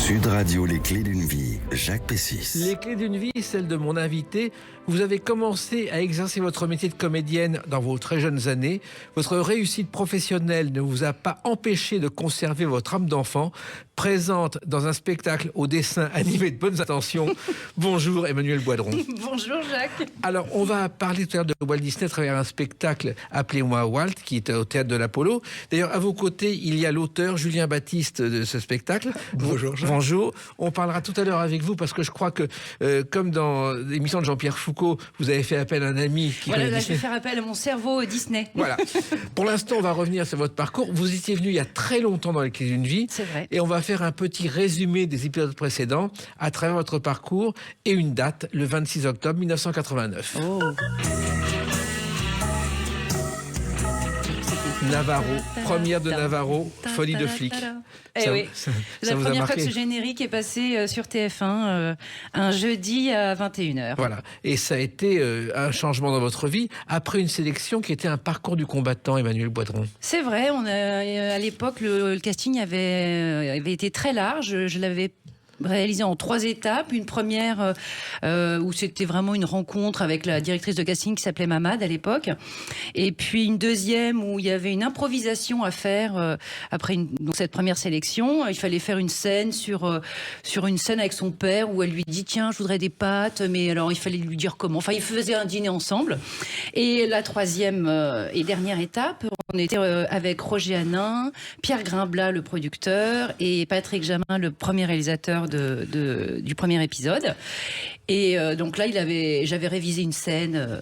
Sud Radio, les clés d'une vie, Jacques Pessis. Les clés d'une vie, celle de mon invité. Vous avez commencé à exercer votre métier de comédienne dans vos très jeunes années. Votre réussite professionnelle ne vous a pas empêché de conserver votre âme d'enfant, présente dans un spectacle au dessin animé de bonnes intentions. Bonjour Emmanuelle Boidron. Bonjour Jacques. Alors, on va parler tout à l'heure de Walt Disney à travers un spectacle Appelez-moi Walt, qui est au Théâtre de l'Apollo. D'ailleurs, à vos côtés, il y a l'auteur Julien Baptiste de ce spectacle. Bonjour Jacques. Bonjour. On parlera tout à l'heure avec vous parce que je crois que, comme dans l'émission de Jean-Pierre Foucault, vous avez fait appel à un ami qui Voilà, là, Disney. je vais faire appel à mon cerveau Disney. Voilà. Pour l'instant, on va revenir sur votre parcours. Vous étiez venu il y a très longtemps dans les clés d'une vie. C'est vrai. Et on va faire un petit résumé des épisodes précédents à travers votre parcours et une date, le 26 octobre 1989. Oh. Navarro, première de Navarro, folie de flic. Eh oui. Ça La vous a première fois que marqué. ce générique est passé sur TF1 un jeudi à 21h. Voilà. Et ça a été un changement dans votre vie après une sélection qui était un parcours du combattant, Emmanuelle Boidron. C'est vrai, à l'époque, le casting avait été très large. Je l'avais réalisé en 3 étapes. Une première où c'était vraiment une rencontre avec la directrice de casting qui s'appelait Mamad à l'époque. Et puis une deuxième où il y avait une improvisation à faire après donc cette première sélection. Il fallait faire une scène sur une scène avec son père où elle lui dit tiens, je voudrais des pâtes, mais alors il fallait lui dire comment. Enfin, ils faisaient un dîner ensemble. Et la troisième et dernière étape, on était avec Roger Hanin, Pierre Grimblat, le producteur, et Patrick Jamin, le premier réalisateur du premier épisode. Et donc là, j'avais révisé une scène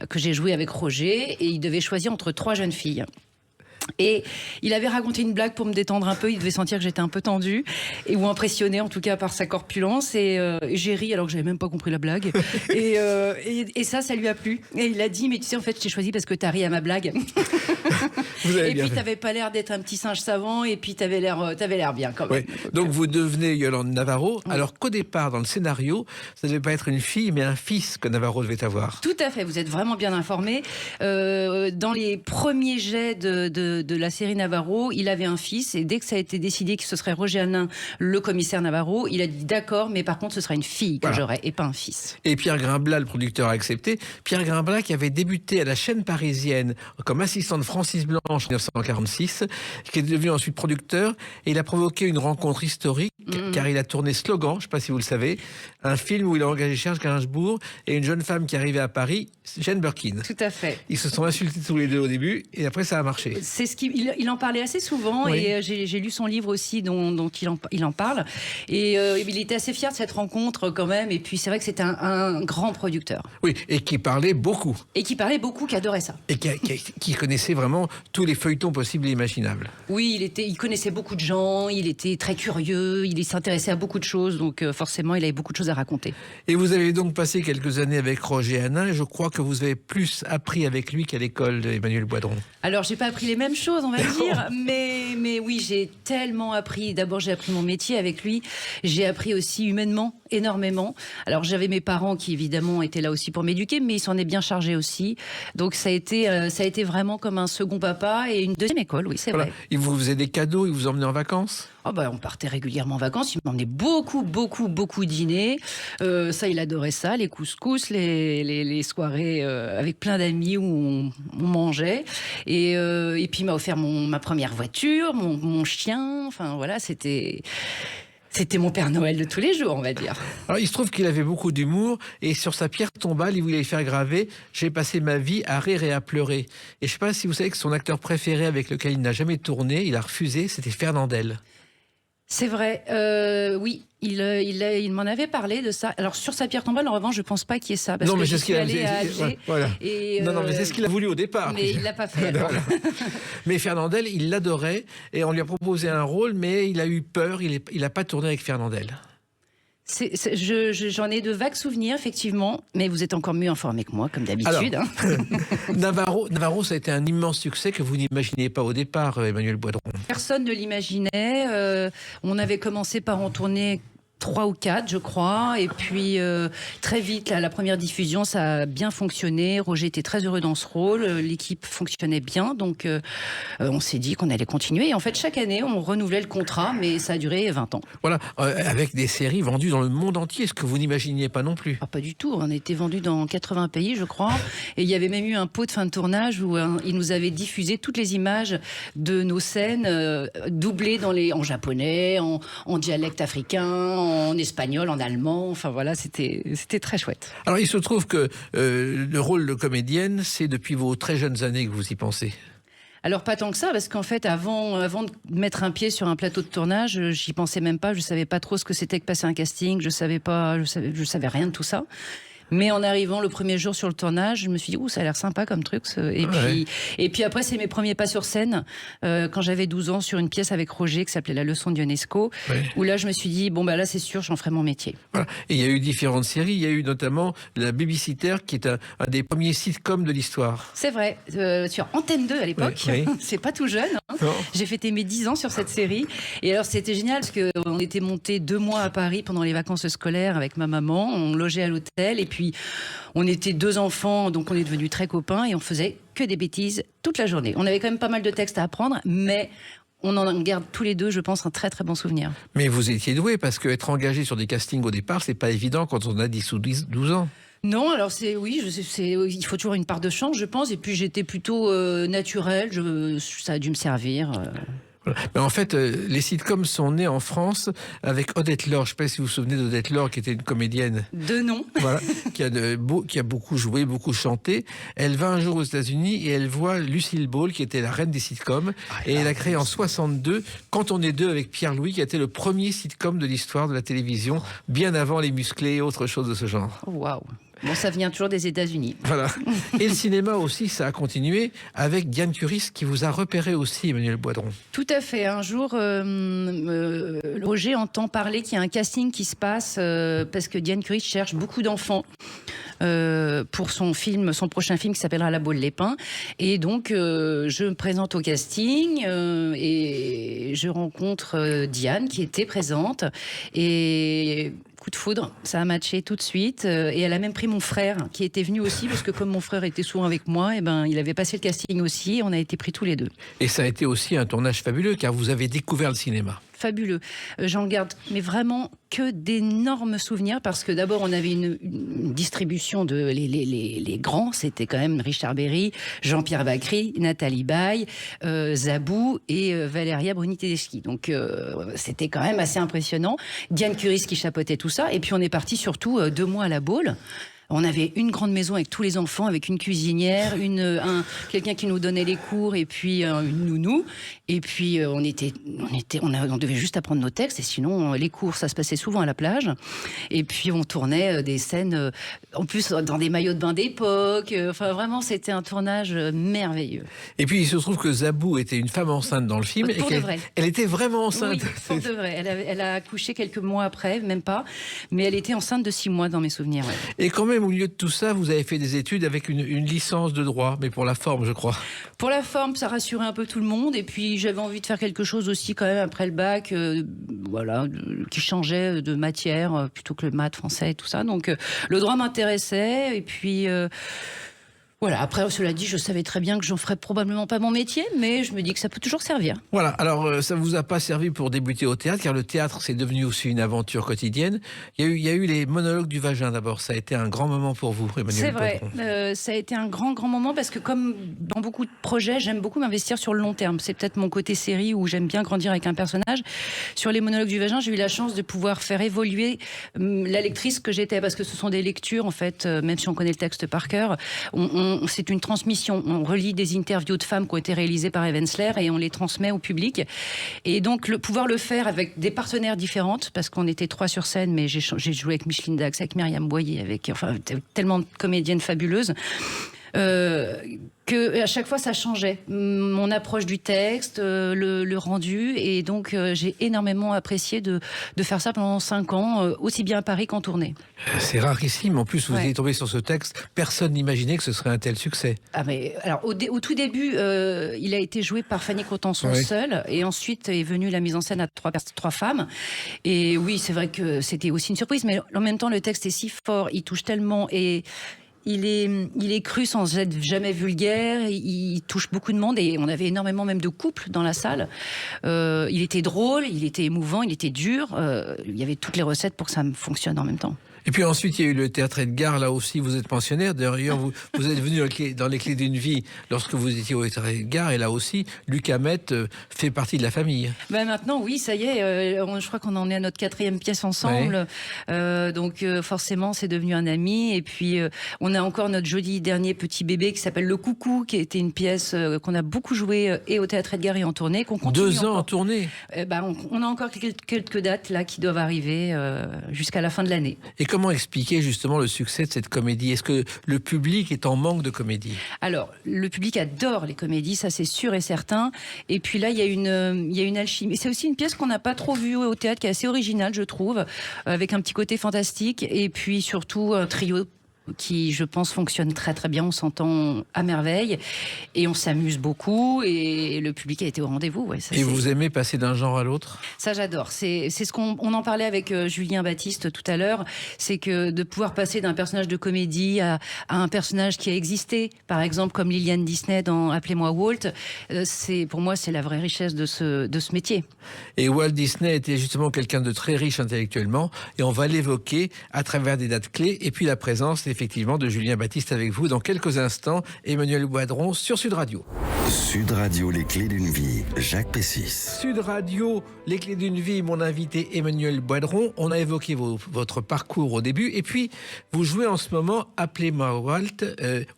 que j'ai jouée avec Roger, et il devait choisir entre 3 jeunes filles. Et il avait raconté une blague pour me détendre un peu. Il devait sentir que j'étais un peu tendue ou impressionnée en tout cas par sa corpulence. Et j'ai ri alors que j'avais même pas compris la blague. Et ça lui a plu. Et il a dit mais tu sais en fait je t'ai choisi parce que t'as ri à ma blague. Vous avez Et bien puis fait. t'avais pas l'air d'être un petit singe savant. Et puis t'avais l'air bien quand même. Oui. Donc vous devenez Yolande Navarro, alors qu'au départ, dans le scénario, ça ne devait pas être une fille, mais un fils que Navarro devait avoir. Tout à fait, vous êtes vraiment bien informé. Dans les premiers jets de la série Navarro, il avait un fils, et dès que ça a été décidé que ce serait Roger Hanin, le commissaire Navarro, il a dit d'accord, mais par contre ce sera une fille que j'aurai et pas un fils. Et Pierre Grimblat, le producteur, a accepté. Pierre Grimblat qui avait débuté à la chaîne parisienne comme assistant de Francis Blanche en 1946, qui est devenu ensuite producteur, et il a provoqué une rencontre historique, car il a tourné Slogan, je ne sais pas si vous le savez, un film où il a engagé Serge Gainsbourg et une jeune femme qui arrivait à Paris, Jane Birkin. Tout à fait. Ils se sont insultés tous les deux au début, et après ça a marché. C'est ce il en parlait assez souvent, Oui. et j'ai lu son livre aussi dont il en parle, et il était assez fier de cette rencontre quand même, et puis c'est vrai que c'était un grand producteur. Oui, et qui parlait beaucoup. Et qui parlait beaucoup, qui adorait ça. Et qui connaissait vraiment tous les feuilletons possibles et imaginables. Oui, il connaissait beaucoup de gens, il était très curieux, il s'intéressait à beaucoup de choses, donc forcément il avait beaucoup de choses à raconter. Et vous avez donc passé quelques années avec Roger Hanin, et je crois que vous avez plus appris avec lui qu'à l'école d'Emmanuelle Boidron. Alors, j'ai pas appris les mêmes choses, on va dire, mais oui, j'ai tellement appris. D'abord, j'ai appris mon métier avec lui. J'ai appris aussi humainement, énormément. Alors, j'avais mes parents qui, évidemment, étaient là aussi pour m'éduquer, mais il s'en est bien chargé aussi. Donc, ça a été vraiment comme un second papa et une deuxième école, oui, c'est Voilà. vrai. Il vous faisait des cadeaux, il vous emmenait en vacances. Oh bah, on partait régulièrement en vacances, il m'emmenait beaucoup dîner. Ça, il adorait ça, les couscous, les soirées avec plein d'amis où on mangeait. Et puis il m'a offert ma première voiture, mon chien. Enfin voilà, c'était mon Père Noël de tous les jours, on va dire. Alors, il se trouve qu'il avait beaucoup d'humour, et sur sa pierre tombale, il voulait faire graver « J'ai passé ma vie à rire et à pleurer ». Et je ne sais pas si vous savez que son acteur préféré avec lequel il n'a jamais tourné, il a refusé, c'était Fernandel. C'est vrai, oui, il m'en avait parlé de ça. Alors sur sa pierre tombale, en revanche, je pense pas qu'il y ait ça, parce Non, que mais je c'est ce suis qu'il a allée à Alger. Voilà. Et, Non, mais c'est ce qu'il a voulu au départ. Mais il l'a pas fait. Alors. Voilà. Mais Fernandel, il l'adorait, et on lui a proposé un rôle, mais il a eu peur, il n'a pas tourné avec Fernandel. J'en ai de vagues souvenirs, effectivement, mais vous êtes encore mieux informé que moi, comme d'habitude. Alors, Navarro, ça a été un immense succès que vous n'imaginiez pas au départ, Emmanuelle Boidron. Personne ne l'imaginait. On avait commencé par en tourner 3 ou 4, je crois. Et puis, très vite, la première diffusion, ça a bien fonctionné. Roger était très heureux dans ce rôle. L'équipe fonctionnait bien. Donc, on s'est dit qu'on allait continuer. Et en fait, chaque année, on renouvelait le contrat, mais ça a duré 20 ans. Voilà, avec des séries vendues dans le monde entier, ce que vous n'imaginiez pas non plus. Ah, pas du tout. On a été vendus dans 80 pays, je crois. Et il y avait même eu un pot de fin de tournage où ils nous avaient diffusé toutes les images de nos scènes doublées en japonais, en dialecte africain, en espagnol, en allemand. Enfin voilà, c'était très chouette. Alors il se trouve que le rôle de comédienne, c'est depuis vos très jeunes années que vous y pensez. Alors pas tant que ça, parce qu'en fait, avant de mettre un pied sur un plateau de tournage, j'y pensais même pas. Je savais pas trop ce que c'était que passer un casting. Je savais rien de tout ça. Mais en arrivant le premier jour sur le tournage, je me suis dit, ça a l'air sympa comme truc. Et puis après, c'est mes premiers pas sur scène, quand j'avais 12 ans, sur une pièce avec Roger qui s'appelait La leçon d'Ionesco, où là, je me suis dit, là, c'est sûr, j'en ferai mon métier. Voilà. Et il y a eu différentes séries. Il y a eu notamment La Babysitter, qui est un des premiers sitcoms de l'histoire. C'est vrai, sur Antenne 2 à l'époque. Oui. C'est pas tout jeune. J'ai fêté mes 10 ans sur cette série. Et alors, c'était génial, parce qu'on était montés 2 mois à Paris pendant les vacances scolaires avec ma maman. On logeait à l'hôtel. Et puis, on était 2 enfants, donc on est devenus très copains et on faisait que des bêtises toute la journée. On avait quand même pas mal de textes à apprendre, mais on en garde tous les deux, je pense, un très très bon souvenir. Mais vous étiez doué, parce qu'être engagé sur des castings au départ, c'est pas évident quand on a 10 ou 12 ans. Non, alors il faut toujours une part de chance, je pense. Et puis j'étais plutôt naturelle, ça a dû me servir. Mais en fait, les sitcoms sont nés en France avec Odette Laure. Je ne sais pas si vous vous souvenez d'Odette Laure, qui était une comédienne. De nom. Voilà, qui a beaucoup joué, beaucoup chanté. Elle va un jour aux États-Unis et elle voit Lucille Ball, qui était la reine des sitcoms. Et elle a créé en 62 Quand on est deux avec Pierre-Louis, qui a été le premier sitcom de l'histoire de la télévision, bien avant Les Musclés et autre chose de ce genre. Waouh. Bon, ça vient toujours des États-Unis. Voilà. Et le cinéma aussi, ça a continué avec Diane Curis, qui vous a repéré aussi, Emmanuel Boidron. Tout à fait. Un jour, Roger entend parler qu'il y a un casting qui se passe parce que Diane Curis cherche beaucoup d'enfants pour son prochain film qui s'appellera La Baule les Pins. Et donc, je me présente au casting et je rencontre Diane qui était présente. Et coup de foudre, ça a matché tout de suite. Et elle a même pris mon frère qui était venu aussi, parce que comme mon frère était souvent avec moi, il avait passé le casting aussi et on a été pris tous les deux. Et ça a été aussi un tournage fabuleux, car vous avez découvert le cinéma. Fabuleux. J'en garde mais vraiment que d'énormes souvenirs, parce que d'abord on avait une distribution de les grands, c'était quand même Richard Berry, Jean-Pierre Bacri, Nathalie Baye, Zabou et Valéria Bruni-Tedeschi. Donc c'était quand même assez impressionnant. Diane Curis qui chapeautait tout ça, et puis on est parti surtout 2 mois à la Baule. On avait une grande maison avec tous les enfants, avec une cuisinière, quelqu'un qui nous donnait les cours, et puis une nounou. Et puis on devait juste apprendre nos textes, et sinon les cours, ça se passait souvent à la plage. Et puis on tournait des scènes, en plus dans des maillots de bain d'époque. Enfin vraiment, c'était un tournage merveilleux. Et puis il se trouve que Zabou était une femme enceinte dans le film. Pour de vrai. Elle était vraiment enceinte. Oui, pour de vrai. Elle a accouché quelques mois après, même pas. Mais elle était enceinte de 6 mois dans mes souvenirs. Ouais. Et quand même, au milieu de tout ça, vous avez fait des études avec une licence de droit, mais pour la forme, je crois. Pour la forme, ça rassurait un peu tout le monde. Et puis, j'avais envie de faire quelque chose aussi, quand même, après le bac, qui changeait de matière, plutôt que le maths, français et tout ça. Donc, le droit m'intéressait. Et puis... Voilà, après, cela dit, je savais très bien que j'en ferais probablement pas mon métier, mais je me dis que ça peut toujours servir. Voilà, alors ça vous a pas servi pour débuter au théâtre, car le théâtre, c'est devenu aussi une aventure quotidienne. Il y a eu les monologues du vagin d'abord, ça a été un grand moment pour vous, Emmanuel. C'est vrai, ça a été un grand moment, parce que comme dans beaucoup de projets, j'aime beaucoup m'investir sur le long terme. C'est peut-être mon côté série où j'aime bien grandir avec un personnage. Sur les monologues du vagin, j'ai eu la chance de pouvoir faire évoluer la lectrice que j'étais, parce que ce sont des lectures, en fait, même si on connaît le texte par cœur, c'est une transmission. On relit des interviews de femmes qui ont été réalisées par Evensler et on les transmet au public. Et donc, pouvoir le faire avec des partenaires différentes, parce qu'on était 3 sur scène, mais j'ai joué avec Micheline Dax, avec Myriam Boyer, avec tellement de comédiennes fabuleuses. Que à chaque fois ça changeait, mon approche du texte, le rendu, et donc j'ai énormément apprécié de faire ça pendant 5 ans, aussi bien à Paris qu'en tournée. C'est rarissime. En plus, vous Ouais. êtes tombé sur ce texte. Personne n'imaginait que ce serait un tel succès. Ah mais alors au tout début, il a été joué par Fanny Contenson Oui. seule, et ensuite est venue la mise en scène à 3 femmes. Et oui, c'est vrai que c'était aussi une surprise, mais en même temps le texte est si fort, il touche tellement, et il est cru sans être jamais vulgaire, il touche beaucoup de monde, et on avait énormément même de couples dans la salle. Il était drôle, il était émouvant, il était dur, il y avait toutes les recettes pour que ça fonctionne en même temps. Et puis ensuite, il y a eu le Théâtre Edgar. Là aussi, vous êtes pensionnaire. D'ailleurs, vous êtes venu dans les clés d'une vie lorsque vous étiez au Théâtre Edgar. Et là aussi, Luc Hamet fait partie de la famille. Ben maintenant, oui, ça y est, je crois qu'on en est à notre 4e pièce ensemble. Donc forcément, c'est devenu un ami. Et puis, on a encore notre joli dernier petit bébé qui s'appelle Le Coucou, qui était une pièce qu'on a beaucoup jouée et au Théâtre Edgar et en tournée, qu'on continue 2 ans encore. en tournée. On a encore quelques dates là qui doivent arriver jusqu'à la fin de l'année. Et comment expliquer justement le succès de cette comédie? Est-ce que le public est en manque de comédie? Alors, le public adore les comédies, ça c'est sûr et certain. Et puis là, il y a une alchimie. C'est aussi une pièce qu'on n'a pas trop vue au théâtre, qui est assez originale, je trouve, avec un petit côté fantastique. Et puis surtout, un trio qui, je pense, fonctionne très très bien. On s'entend à merveille et on s'amuse beaucoup, et le public a été au rendez-vous. Ouais, Et vous aimez passer d'un genre à l'autre? Ça, j'adore. C'est ce qu'on en parlait avec Julien Baptiste tout à l'heure. C'est que de pouvoir passer d'un personnage de comédie à un personnage qui a existé, par exemple comme Liliane Disney dans Appelez-moi Walt, pour moi, c'est la vraie richesse de ce métier. Et Walt Disney était justement quelqu'un de très riche intellectuellement, et on va l'évoquer à travers des dates clés, et puis la présence effectivement de Julien Baptiste avec vous dans quelques instants. Emmanuel Boidron sur Sud Radio. Sud Radio, les clés d'une vie. Jacques Pessis. Sud Radio, les clés d'une vie, mon invité Emmanuel Boidron. On a évoqué votre parcours au début, et puis vous jouez en ce moment Appelez-moi Walt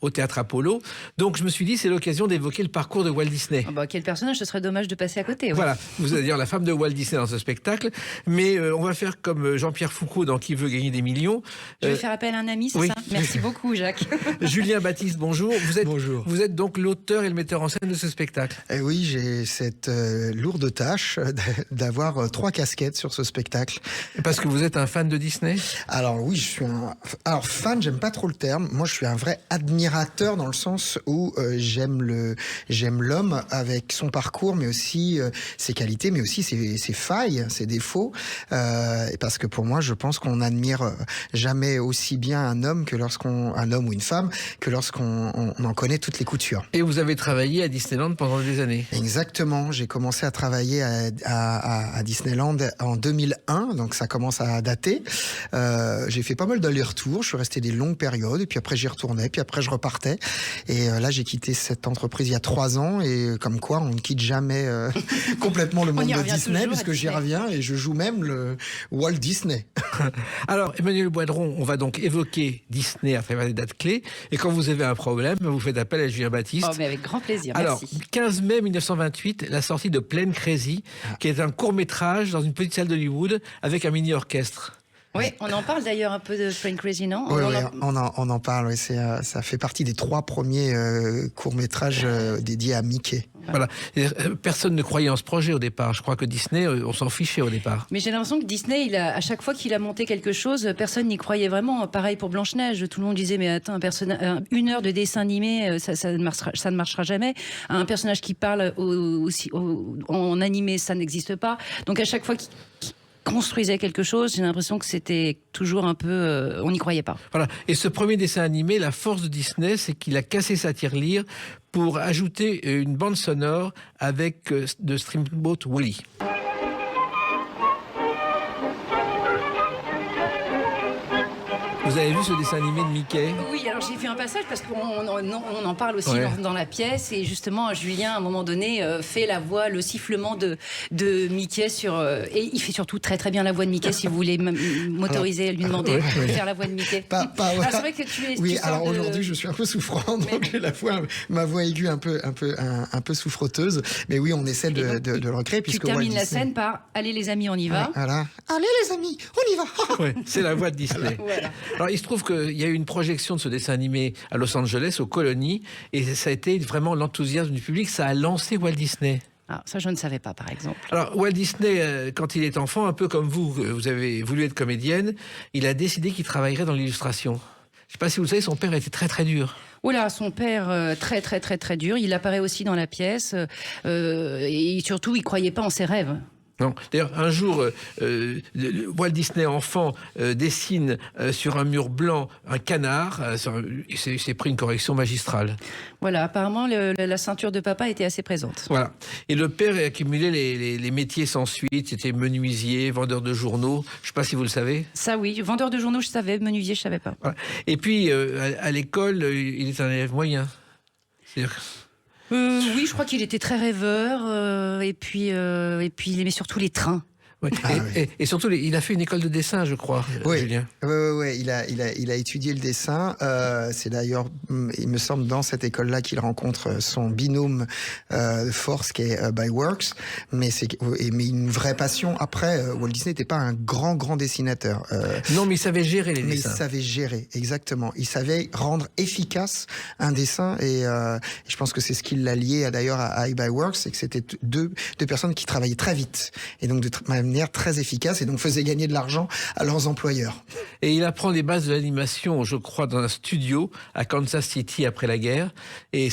au Théâtre Apollo. Donc je me suis dit, c'est l'occasion d'évoquer le parcours de Walt Disney. Ah bah, quel personnage, ce serait dommage de passer à côté. Ouais. Voilà, vous allez dire la femme de Walt Disney dans ce spectacle, mais on va faire comme Jean-Pierre Foucault dans Qui veut gagner des millions. Je vais faire appel à un ami, c'est oui. ça? Merci beaucoup, Jacques. Julien Baptiste, bonjour. Bonjour. Vous êtes donc l'auteur et le metteur en scène de ce spectacle. Et oui, j'ai cette lourde tâche d'avoir 3 casquettes sur ce spectacle. Parce que vous êtes un fan de Disney? Alors oui, je suis alors fan, j'aime pas trop le terme. Moi, je suis un vrai admirateur dans le sens où j'aime l'homme avec son parcours, mais aussi ses qualités, mais aussi ses failles, ses défauts. Parce que pour moi, je pense qu'on n'admire jamais aussi bien un homme ou une femme que lorsqu'on en connaît toutes les coutures. Et vous avez travaillé à Disneyland pendant des années. Exactement, j'ai commencé à travailler à Disneyland en 2001, donc ça commence à dater. J'ai fait pas mal d'allers-retours, je suis resté des longues périodes, et puis après j'y retournais, puis après je repartais. Et là j'ai quitté cette entreprise il y a 3 ans, et comme quoi on ne quitte jamais complètement le monde de Disney, puisque j'y reviens et je joue même le Walt Disney. Alors Emmanuel Boidron, on va donc évoquer Disney à travers des dates clés, et quand vous avez un problème, vous faites appel à Julien Baptiste. Oh, mais avec grand plaisir, Alors, merci. 15 mai 1928, la sortie de Plain Crazy, qui est un court-métrage dans une petite salle d'Hollywood avec un mini-orchestre. Oui, on en parle d'ailleurs un peu de Plain Crazy, non? Oui, on en parle. Oui, ça fait partie des 3 premiers courts-métrages dédiés à Mickey. Voilà. Et, personne ne croyait en ce projet au départ. Je crois que Disney, on s'en fichait au départ. Mais j'ai l'impression que Disney, à chaque fois qu'il a monté quelque chose, personne n'y croyait vraiment. Pareil pour Blanche-Neige. Tout le monde disait, mais attends, 1 heure de dessin animé, ça ne marchera jamais. Un personnage qui parle en animé, ça n'existe pas. Donc à chaque fois qu'il construisait quelque chose, j'ai l'impression que c'était toujours un peu... on n'y croyait pas. Voilà. Et ce premier dessin animé, la force de Disney, c'est qu'il a cassé sa tirelire pour ajouter une bande sonore avec de Steamboat Willie. Vous avez vu ce dessin animé de Mickey? Oui, alors j'ai fait un passage parce qu'on en parle aussi Ouais. dans la pièce, et justement Julien à un moment donné fait la voix, le sifflement de Mickey et il fait surtout très très bien la voix de Mickey. Si vous voulez m'autoriser à lui demander de faire la voix de Mickey. Pas Alors, c'est vrai que Oui, tu sors alors de- aujourd'hui je suis un peu souffrant, donc j'ai ma voix aiguë un peu souffroteuse. Mais oui, on essaie de le recréer, Tu puisque termines Walt la Disney- scène par allez les amis, on y va. Voilà. Allez les amis, on y va. Ouais, c'est la voix de Disney. Voilà. Alors, il se trouve qu'il y a eu une projection de ce dessin animé à Los Angeles, aux colonies, et ça a été vraiment l'enthousiasme du public. Ça a lancé Walt Disney. Ah, ça, je ne savais pas, par exemple. Alors, Walt Disney, quand il est enfant, un peu comme vous avez voulu être comédienne, il a décidé qu'il travaillerait dans l'illustration. Je ne sais pas si vous le savez, son père était très très dur. Oula, son père, très très très très dur. Il apparaît aussi dans la pièce. Et surtout, il ne croyait pas en ses rêves. Non. D'ailleurs, un jour, Walt Disney, enfant, dessine sur un mur blanc un canard. Il s'est pris une correction magistrale. Voilà, apparemment, la ceinture de papa était assez présente. Voilà. Et le père a accumulé les métiers sans suite. C'était menuisier, vendeur de journaux. Je ne sais pas si vous le savez. Ça, oui. Vendeur de journaux, je savais. Menuisier, je ne savais pas. Voilà. Et puis, à l'école, il est un élève moyen. C'est-à-dire que... Oui, je crois qu'il était très rêveur. Et puis, il aimait surtout les trains. Ouais. Ah, Et surtout, il a fait une école de dessin, je crois, Oui, Julien. ouais. Il a étudié le dessin. C'est d'ailleurs, il me semble, dans cette école-là qu'il rencontre son binôme de force qui est By Works. Mais une vraie passion. Après, Walt Disney n'était pas un grand dessinateur. Non, mais il savait gérer les Mais dessins. il savait gérer, exactement. Il savait rendre efficace un dessin. Et je pense que c'est ce qui l'a lié d'ailleurs à By Works, c'est que c'était deux personnes qui travaillaient très vite. Et donc de manière très efficace et donc faisait gagner de l'argent à leurs employeurs. Et il apprend les bases de l'animation, je crois, dans un studio à Kansas City après la guerre. Et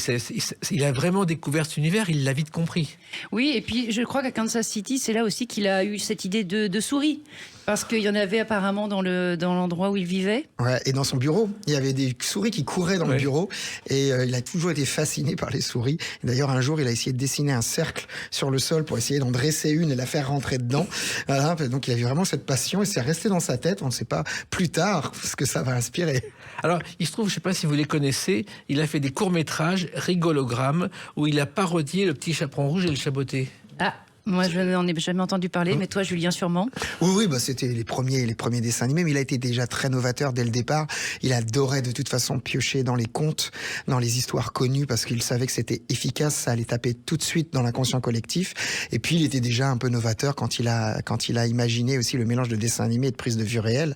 il a vraiment découvert cet univers, il l'a vite compris. Oui, et puis je crois qu'à Kansas City, c'est là aussi qu'il a eu cette idée de souris. Parce qu'il y en avait apparemment dans l'endroit où il vivait. Ouais, et dans son bureau, il y avait des souris qui couraient dans le Ouais. bureau. Et il a toujours été fasciné par les souris. Et d'ailleurs, un jour, il a essayé de dessiner un cercle sur le sol pour essayer d'en dresser une et la faire rentrer dedans. Voilà, donc il avait vraiment cette passion et c'est resté dans sa tête. On ne sait pas plus tard ce que ça va inspirer. Alors, il se trouve, je ne sais pas si vous les connaissez, il a fait des courts-métrages rigologrammes où il a parodié Le Petit Chaperon Rouge et le Chaboté. Ah, moi je n'en ai jamais entendu parler, mais toi Julien sûrement. Oui, bah c'était les premiers dessins animés, mais il a été déjà très novateur dès le départ. Il adorait de toute façon piocher dans les contes, dans les histoires connues, parce qu'il savait que c'était efficace, ça allait taper tout de suite dans l'inconscient collectif. Et puis il était déjà un peu novateur quand il a imaginé aussi le mélange de dessin animé et de prise de vue réelle.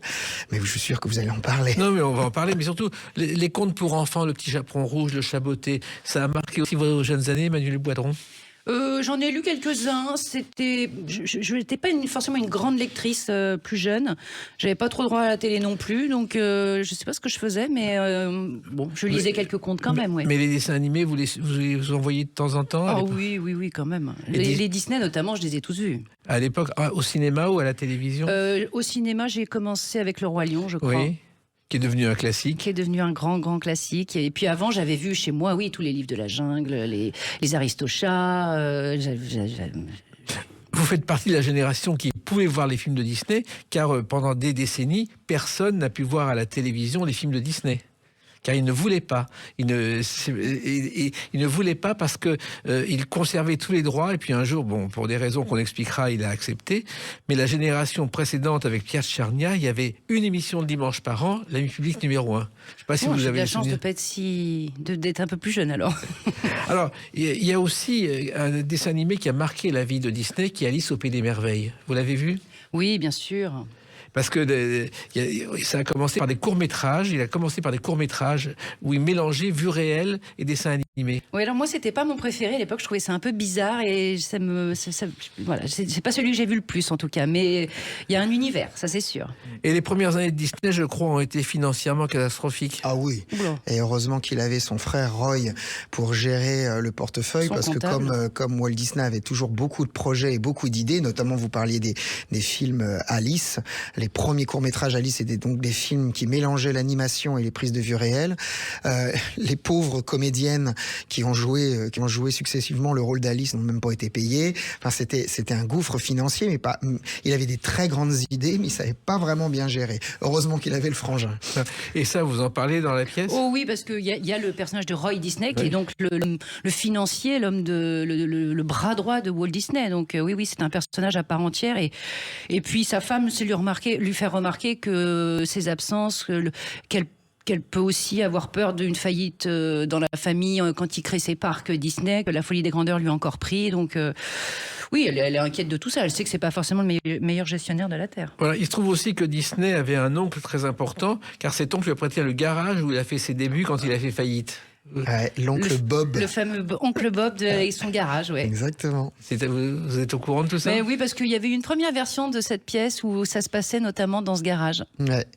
Mais je suis sûr que vous allez en parler. Non, mais on va en parler, mais surtout, les contes pour enfants, Le Petit Chaperon Rouge, le Chaboté, ça a marqué aussi vos jeunes années, Manuel Boidron? J'en ai lu quelques-uns. Je n'étais pas forcément une grande lectrice plus jeune. J'avais pas trop droit à la télé non plus, donc je sais pas ce que je faisais, mais bon, je lisais quelques contes quand même. Ouais. Mais les dessins animés, vous les envoyez de temps en temps? Ah oui, quand même. Les Disney notamment, je les ai tous vus. À l'époque, au cinéma ou à la télévision? Au cinéma, j'ai commencé avec Le Roi Lion, je crois. Oui, qui est devenu un classique. Qui est devenu un grand classique. Et puis avant, j'avais vu chez moi, oui, tous les livres de la jungle, les Aristochats. Vous faites partie de la génération qui pouvait voir les films de Disney, car pendant des décennies, personne n'a pu voir à la télévision les films de Disney. Car il ne voulait pas. Il ne voulait pas parce que il conservait tous les droits. Et puis un jour, bon, pour des raisons qu'on expliquera, il a accepté. Mais la génération précédente, avec Pierre Tchernia, il y avait une émission le dimanche par an, l'ami public numéro 1. Je ne sais pas si vous j'ai avez de la le chance de souvenir. pas être d'être un peu plus jeune alors. Alors, il y a aussi un dessin animé qui a marqué la vie de Disney, qui est Alice au Pays des Merveilles. Vous l'avez vu? Oui, bien sûr. Parce que ça a commencé par des courts-métrages. Il a commencé par des courts-métrages où il mélangeait vue réelle et dessin animé. Oui, alors moi, c'était pas mon préféré à l'époque. Je trouvais ça un peu bizarre et voilà, c'est pas celui que j'ai vu le plus en tout cas. Mais il y a un univers, ça c'est sûr. Et les premières années de Disney, je crois, ont été financièrement catastrophiques. Ah oui. Oula. Et heureusement qu'il avait son frère Roy pour gérer le portefeuille, Son parce comptable. que comme Walt Disney avait toujours beaucoup de projets et beaucoup d'idées, notamment vous parliez des films Alice. Les premiers courts-métrages Alice étaient donc des films qui mélangeaient l'animation et les prises de vue réelles. Les pauvres comédiennes qui ont joué successivement le rôle d'Alice n'ont même pas été payées. Enfin, c'était un gouffre financier, mais pas. Il avait des très grandes idées, mais il savait pas vraiment bien gérer. Heureusement qu'il avait le frangin. Et ça, vous en parlez dans la pièce? Oh oui, parce qu'il y a le personnage de Roy Disney qui est donc le financier, le bras droit de Walt Disney. Donc oui, c'est un personnage à part entière. Et puis sa femme, c'est lui faire remarquer que ses absences, qu'elle peut aussi avoir peur d'une faillite dans la famille quand il crée ses parcs Disney, que la folie des grandeurs lui a encore pris. Donc Oui, elle est inquiète de tout ça. Elle sait que c'est pas forcément le meilleur gestionnaire de la Terre. Voilà, il se trouve aussi que Disney avait un oncle très important, car cet oncle lui a prêté le garage où il a fait ses débuts quand il a fait faillite. Ouais, l'oncle Bob. Le fameux oncle Bob et son garage, ouais. Exactement. Vous êtes au courant de tout ça? Mais oui, parce qu'il y avait une première version de cette pièce où ça se passait notamment dans ce garage. Ouais.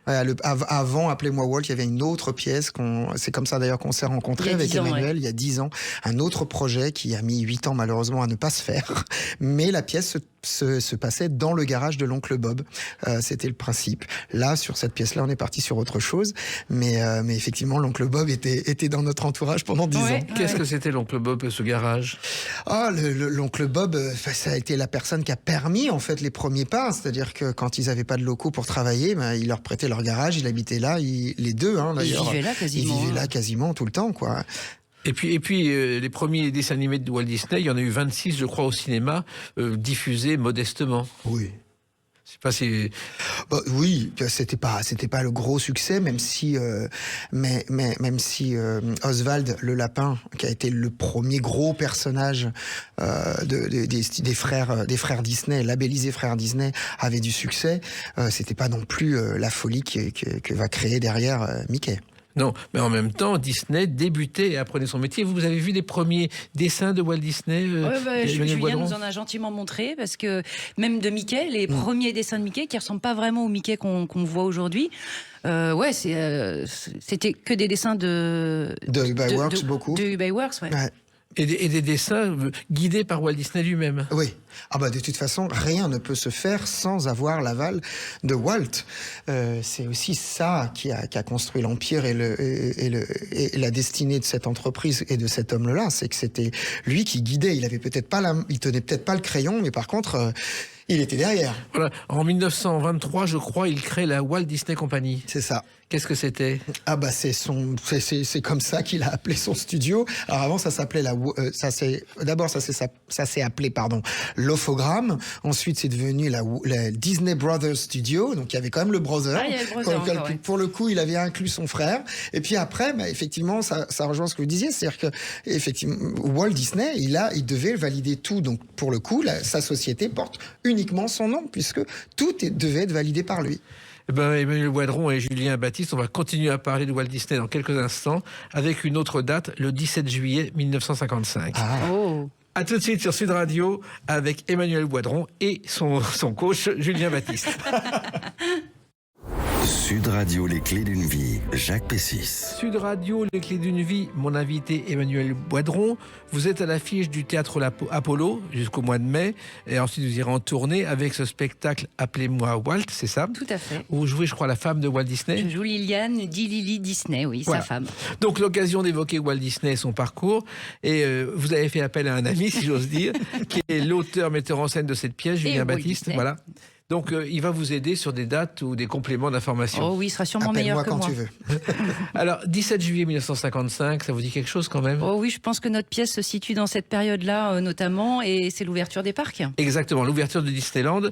Ouais, avant, appelez-moi Walt, il y avait une autre pièce. C'est comme ça d'ailleurs qu'on s'est rencontrés avec Emmanuel, il y a 10 ans. Un autre projet qui a mis 8 ans malheureusement à ne pas se faire. Mais la pièce se passait dans le garage de l'oncle Bob. C'était le principe. Là, sur cette pièce-là, on est parti sur autre chose. Mais effectivement, l'oncle Bob était dans notre entourage pendant 10 ans. Qu'est-ce que c'était l'oncle Bob, ce garage? L'oncle Bob, ça a été la personne qui a permis en fait les premiers pas. C'est-à-dire que quand ils n'avaient pas de locaux pour travailler, il leur prêtait leur garage, il habitait là, les deux d'ailleurs. Ils vivaient là quasiment. Ils vivaient là quasiment tout le temps, quoi. Et puis les premiers dessins animés de Walt Disney, il y en a eu 26, je crois, au cinéma, diffusés modestement. Oui. C'est pas si... oui, c'était pas le gros succès, même si Oswald le lapin, qui a été le premier gros personnage des frères Disney, labellisés frères Disney, avait du succès. C'était pas non plus la folie que va créer derrière Mickey. Non, mais en même temps, Disney débutait et apprenait son métier. Vous avez vu les premiers dessins de Walt Disney? Julien nous en a gentiment montré, parce que même de Mickey, les premiers dessins de Mickey, qui ne ressemblent pas vraiment au Mickey qu'on voit aujourd'hui, c'était que des dessins de Uberworks, beaucoup. De Uberworks, ouais. Et des dessins guidés par Walt Disney lui-même. Oui. De toute façon, rien ne peut se faire sans avoir l'aval de Walt. C'est aussi ça qui a construit l'empire et la destinée de cette entreprise et de cet homme-là. C'est que c'était lui qui guidait. Il tenait peut-être pas le crayon, mais par contre, il était derrière. Voilà. En 1923, je crois, il crée la Walt Disney Company. C'est ça. Qu'est-ce que c'était? C'est comme ça qu'il a appelé son studio. Alors avant, ça s'appelait ça s'est appelé l'Ophogramme. Ensuite, c'est devenu la Disney Brothers Studio. Donc il y avait quand même le brother. Il y avait le brother pour le coup, il avait inclus son frère. Et puis après, effectivement, ça rejoint ce que vous disiez, c'est-à-dire que effectivement, Walt Disney, il devait valider tout. Donc pour le coup, sa société porte uniquement son nom, puisque tout devait être validé par lui. Emmanuel Boidron et Julien Baptiste, on va continuer à parler de Walt Disney dans quelques instants avec une autre date, le 17 juillet 1955. À tout de suite sur Sud Radio avec Emmanuel Boidron et son coach Julien Baptiste. Sud Radio, les clés d'une vie, Jacques Pessis. Sud Radio, les clés d'une vie, mon invité Emmanuel Boidron. Vous êtes à l'affiche du théâtre Apollo jusqu'au mois de mai. Et ensuite, vous irez en tournée avec ce spectacle Appelez-moi Walt, c'est ça? Tout à fait. Où vous jouez, je crois, la femme de Walt Disney. Je joue Liliane, dit Lily Disney, oui, voilà. Sa femme. Donc, l'occasion d'évoquer Walt Disney et son parcours. Et vous avez fait appel à un ami, si j'ose dire, qui est l'auteur, metteur en scène de cette pièce, Julien Baptiste. Voilà. Donc, il va vous aider sur des dates ou des compléments d'information. Oh oui, il sera sûrement meilleur que moi. Appelle-moi quand tu veux. Alors, 17 juillet 1955, ça vous dit quelque chose quand même? Oh oui, je pense que notre pièce se situe dans cette période-là, notamment, et c'est l'ouverture des parcs. Exactement, l'ouverture de Disneyland,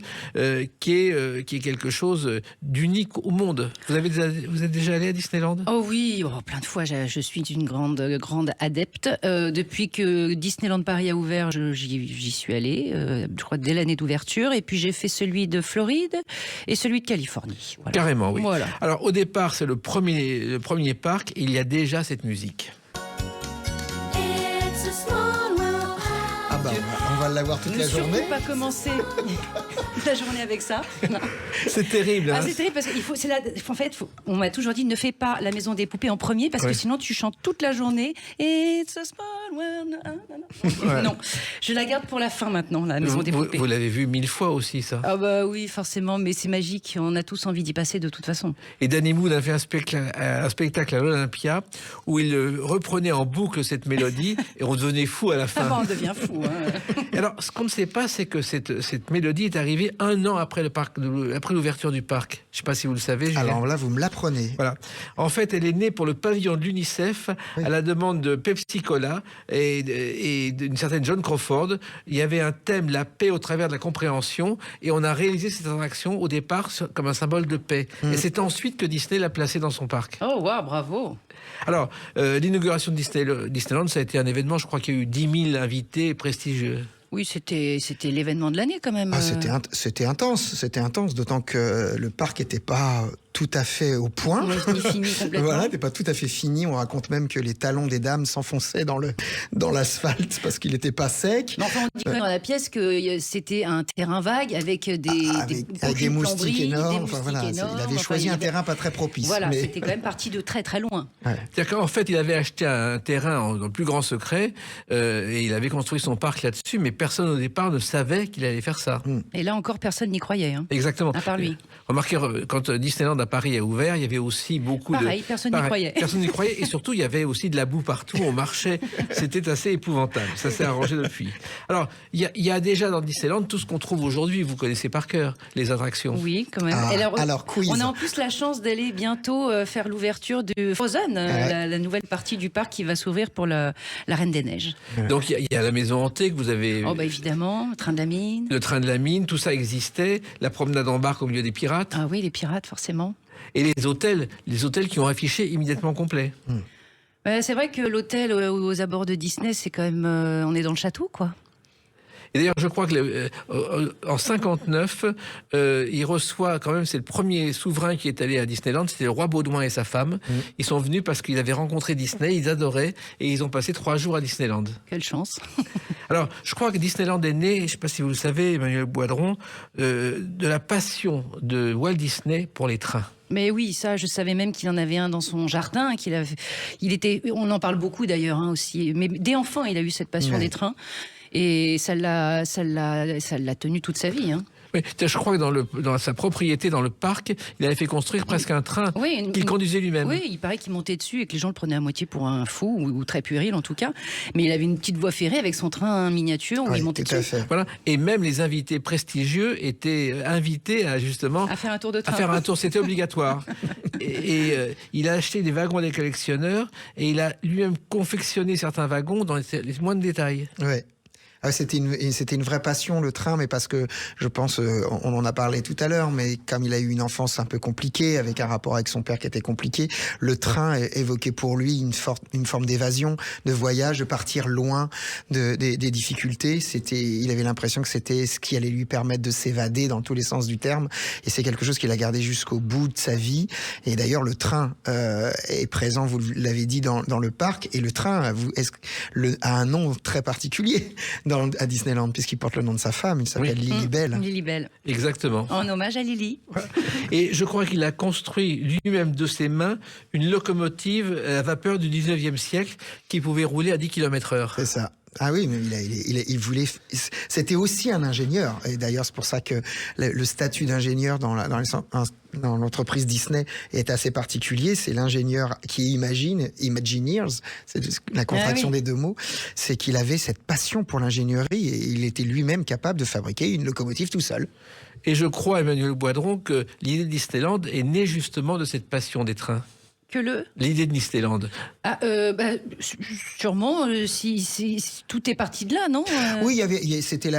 qui est quelque chose d'unique au monde. Vous êtes déjà allé à Disneyland? Oh oui, plein de fois. Je suis une grande adepte. Depuis que Disneyland Paris a ouvert, j'y suis allée, je crois, dès l'année d'ouverture. Et puis j'ai fait celui de Floride et celui de Californie. Voilà. Carrément, oui. Voilà. Alors, au départ, c'est le premier parc, et il y a déjà cette musique. On va l'avoir toute la journée. Ne surtout pas commencer la journée avec ça. C'est terrible. Hein. C'est terrible parce on m'a toujours dit ne fais pas la maison des poupées en premier parce que sinon tu chantes toute la journée. It's a small world. Non, je la garde pour la fin maintenant, la maison des poupées. Vous l'avez vu 1000 fois aussi, ça? Ah bah oui, forcément, mais c'est magique. On a tous envie d'y passer de toute façon. Et Danny Moon a fait un spectacle à l'Olympia où il reprenait en boucle cette mélodie et on devenait fou à la fin. Ah bah on devient fou. Hein. Alors, ce qu'on ne sait pas, c'est que cette mélodie est arrivée 1 an après l'ouverture du parc. Je ne sais pas si vous le savez, Julien. Alors là, vous me l'apprenez. Voilà. En fait, elle est née pour le pavillon de l'UNICEF à la demande de Pepsi Cola et d'une certaine Joan Crawford. Il y avait un thème, la paix au travers de la compréhension, et on a réalisé cette attraction au départ comme un symbole de paix. Et c'est ensuite que Disney l'a placée dans son parc. Oh, waouh, bravo. Alors, l'inauguration de Disneyland, ça a été un événement, je crois qu'il y a eu 10 000 invités prestigieux. Oui, c'était l'événement de l'année quand même. Ah, c'était intense, d'autant que le parc n'était pas tout à fait au point. Ni fini complètement. Voilà, n'était pas tout à fait fini. On raconte même que les talons des dames s'enfonçaient dans l'asphalte parce qu'il n'était pas sec. Mais enfin, on dit quand même dans la pièce que c'était un terrain vague avec des moustiques énormes. Il avait choisi un terrain pas très propice. Voilà, c'était quand même parti de très très loin. Ouais. C'est-à-dire qu'en fait, il avait acheté un terrain dans le plus grand secret et il avait construit son parc là-dessus, mais personne au départ ne savait qu'il allait faire ça. Et là encore, personne n'y croyait. Hein. Exactement. À part lui. Remarquez, quand Disneyland à Paris a ouvert, il y avait aussi beaucoup personne n'y croyait. Personne n'y croyait et surtout, il y avait aussi de la boue partout, on marchait. C'était assez épouvantable. Ça s'est arrangé depuis. Alors, il y a déjà dans Disneyland tout ce qu'on trouve aujourd'hui. Vous connaissez par cœur les attractions. Oui, quand même. Alors, quiz. On a en plus la chance d'aller bientôt faire l'ouverture de Frozen, la nouvelle partie du parc qui va s'ouvrir pour la Reine des Neiges. Donc, il y a la maison hantée que vous avez... Oh, bah évidemment, le train de la mine. Le train de la mine, tout ça existait. La promenade en barque au milieu des pirates. Ah oui, les pirates, forcément. Et les hôtels qui ont affiché immédiatement complet. C'est vrai que l'hôtel aux abords de Disney, c'est quand même... on est dans le château, quoi. Et d'ailleurs, je crois que en 59, il reçoit quand même, c'est le premier souverain qui est allé à Disneyland, c'était le roi Baudouin et sa femme. Ils sont venus parce qu'ils avaient rencontré Disney, ils adoraient, et ils ont passé 3 jours à Disneyland. Quelle chance. Alors, je crois que Disneyland est né, je ne sais pas si vous le savez, Emmanuel Boidron, de la passion de Walt Disney pour les trains. Mais oui, ça, je savais même qu'il en avait un dans son jardin. On en parle beaucoup d'ailleurs aussi. Mais dès enfant, il a eu cette passion des trains. Et ça l'a tenu toute sa vie. Hein. Oui, je crois que dans sa propriété, dans le parc, il avait fait construire presque un train qu'il conduisait lui-même. Oui, il paraît qu'il montait dessus et que les gens le prenaient à moitié pour un fou, ou très puéril en tout cas. Mais il avait une petite voie ferrée avec son train miniature où il montait dessus. Fait. Voilà. Et même les invités prestigieux étaient invités à justement... À faire un tour de train. À faire un tour, c'était obligatoire. et il a acheté des wagons à des collectionneurs et il a lui-même confectionné certains wagons dans les moindres détails. Oui. C'était une vraie passion, le train, mais parce que je pense, on en a parlé tout à l'heure, mais comme il a eu une enfance un peu compliquée, avec un rapport avec son père qui était compliqué, le train évoquait pour lui une forme d'évasion, de voyage, de partir loin des difficultés. Il avait l'impression que c'était ce qui allait lui permettre de s'évader dans tous les sens du terme, et c'est quelque chose qu'il a gardé jusqu'au bout de sa vie. Et d'ailleurs, le train est présent, vous l'avez dit, dans le parc, et le train a un nom très particulier à Disneyland, puisqu'il porte le nom de sa femme, il s'appelle Lily-Belle. Lily-Belle. Exactement. En hommage à Lily. Et je crois qu'il a construit lui-même de ses mains une locomotive à vapeur du 19e siècle qui pouvait rouler à 10 km/h. C'est ça. Ah oui, mais il voulait. C'était aussi un ingénieur, et d'ailleurs c'est pour ça que le statut d'ingénieur dans l'entreprise Disney est assez particulier. C'est l'ingénieur qui imagine, Imagineers, c'est la contraction des deux mots. C'est qu'il avait cette passion pour l'ingénierie et il était lui-même capable de fabriquer une locomotive tout seul. Et je crois, Emmanuel Boidron, que l'idée de Disneyland est née justement de cette passion des trains. L'idée de Disneyland. Sûrement, si tout est parti de là, non Oui, c'était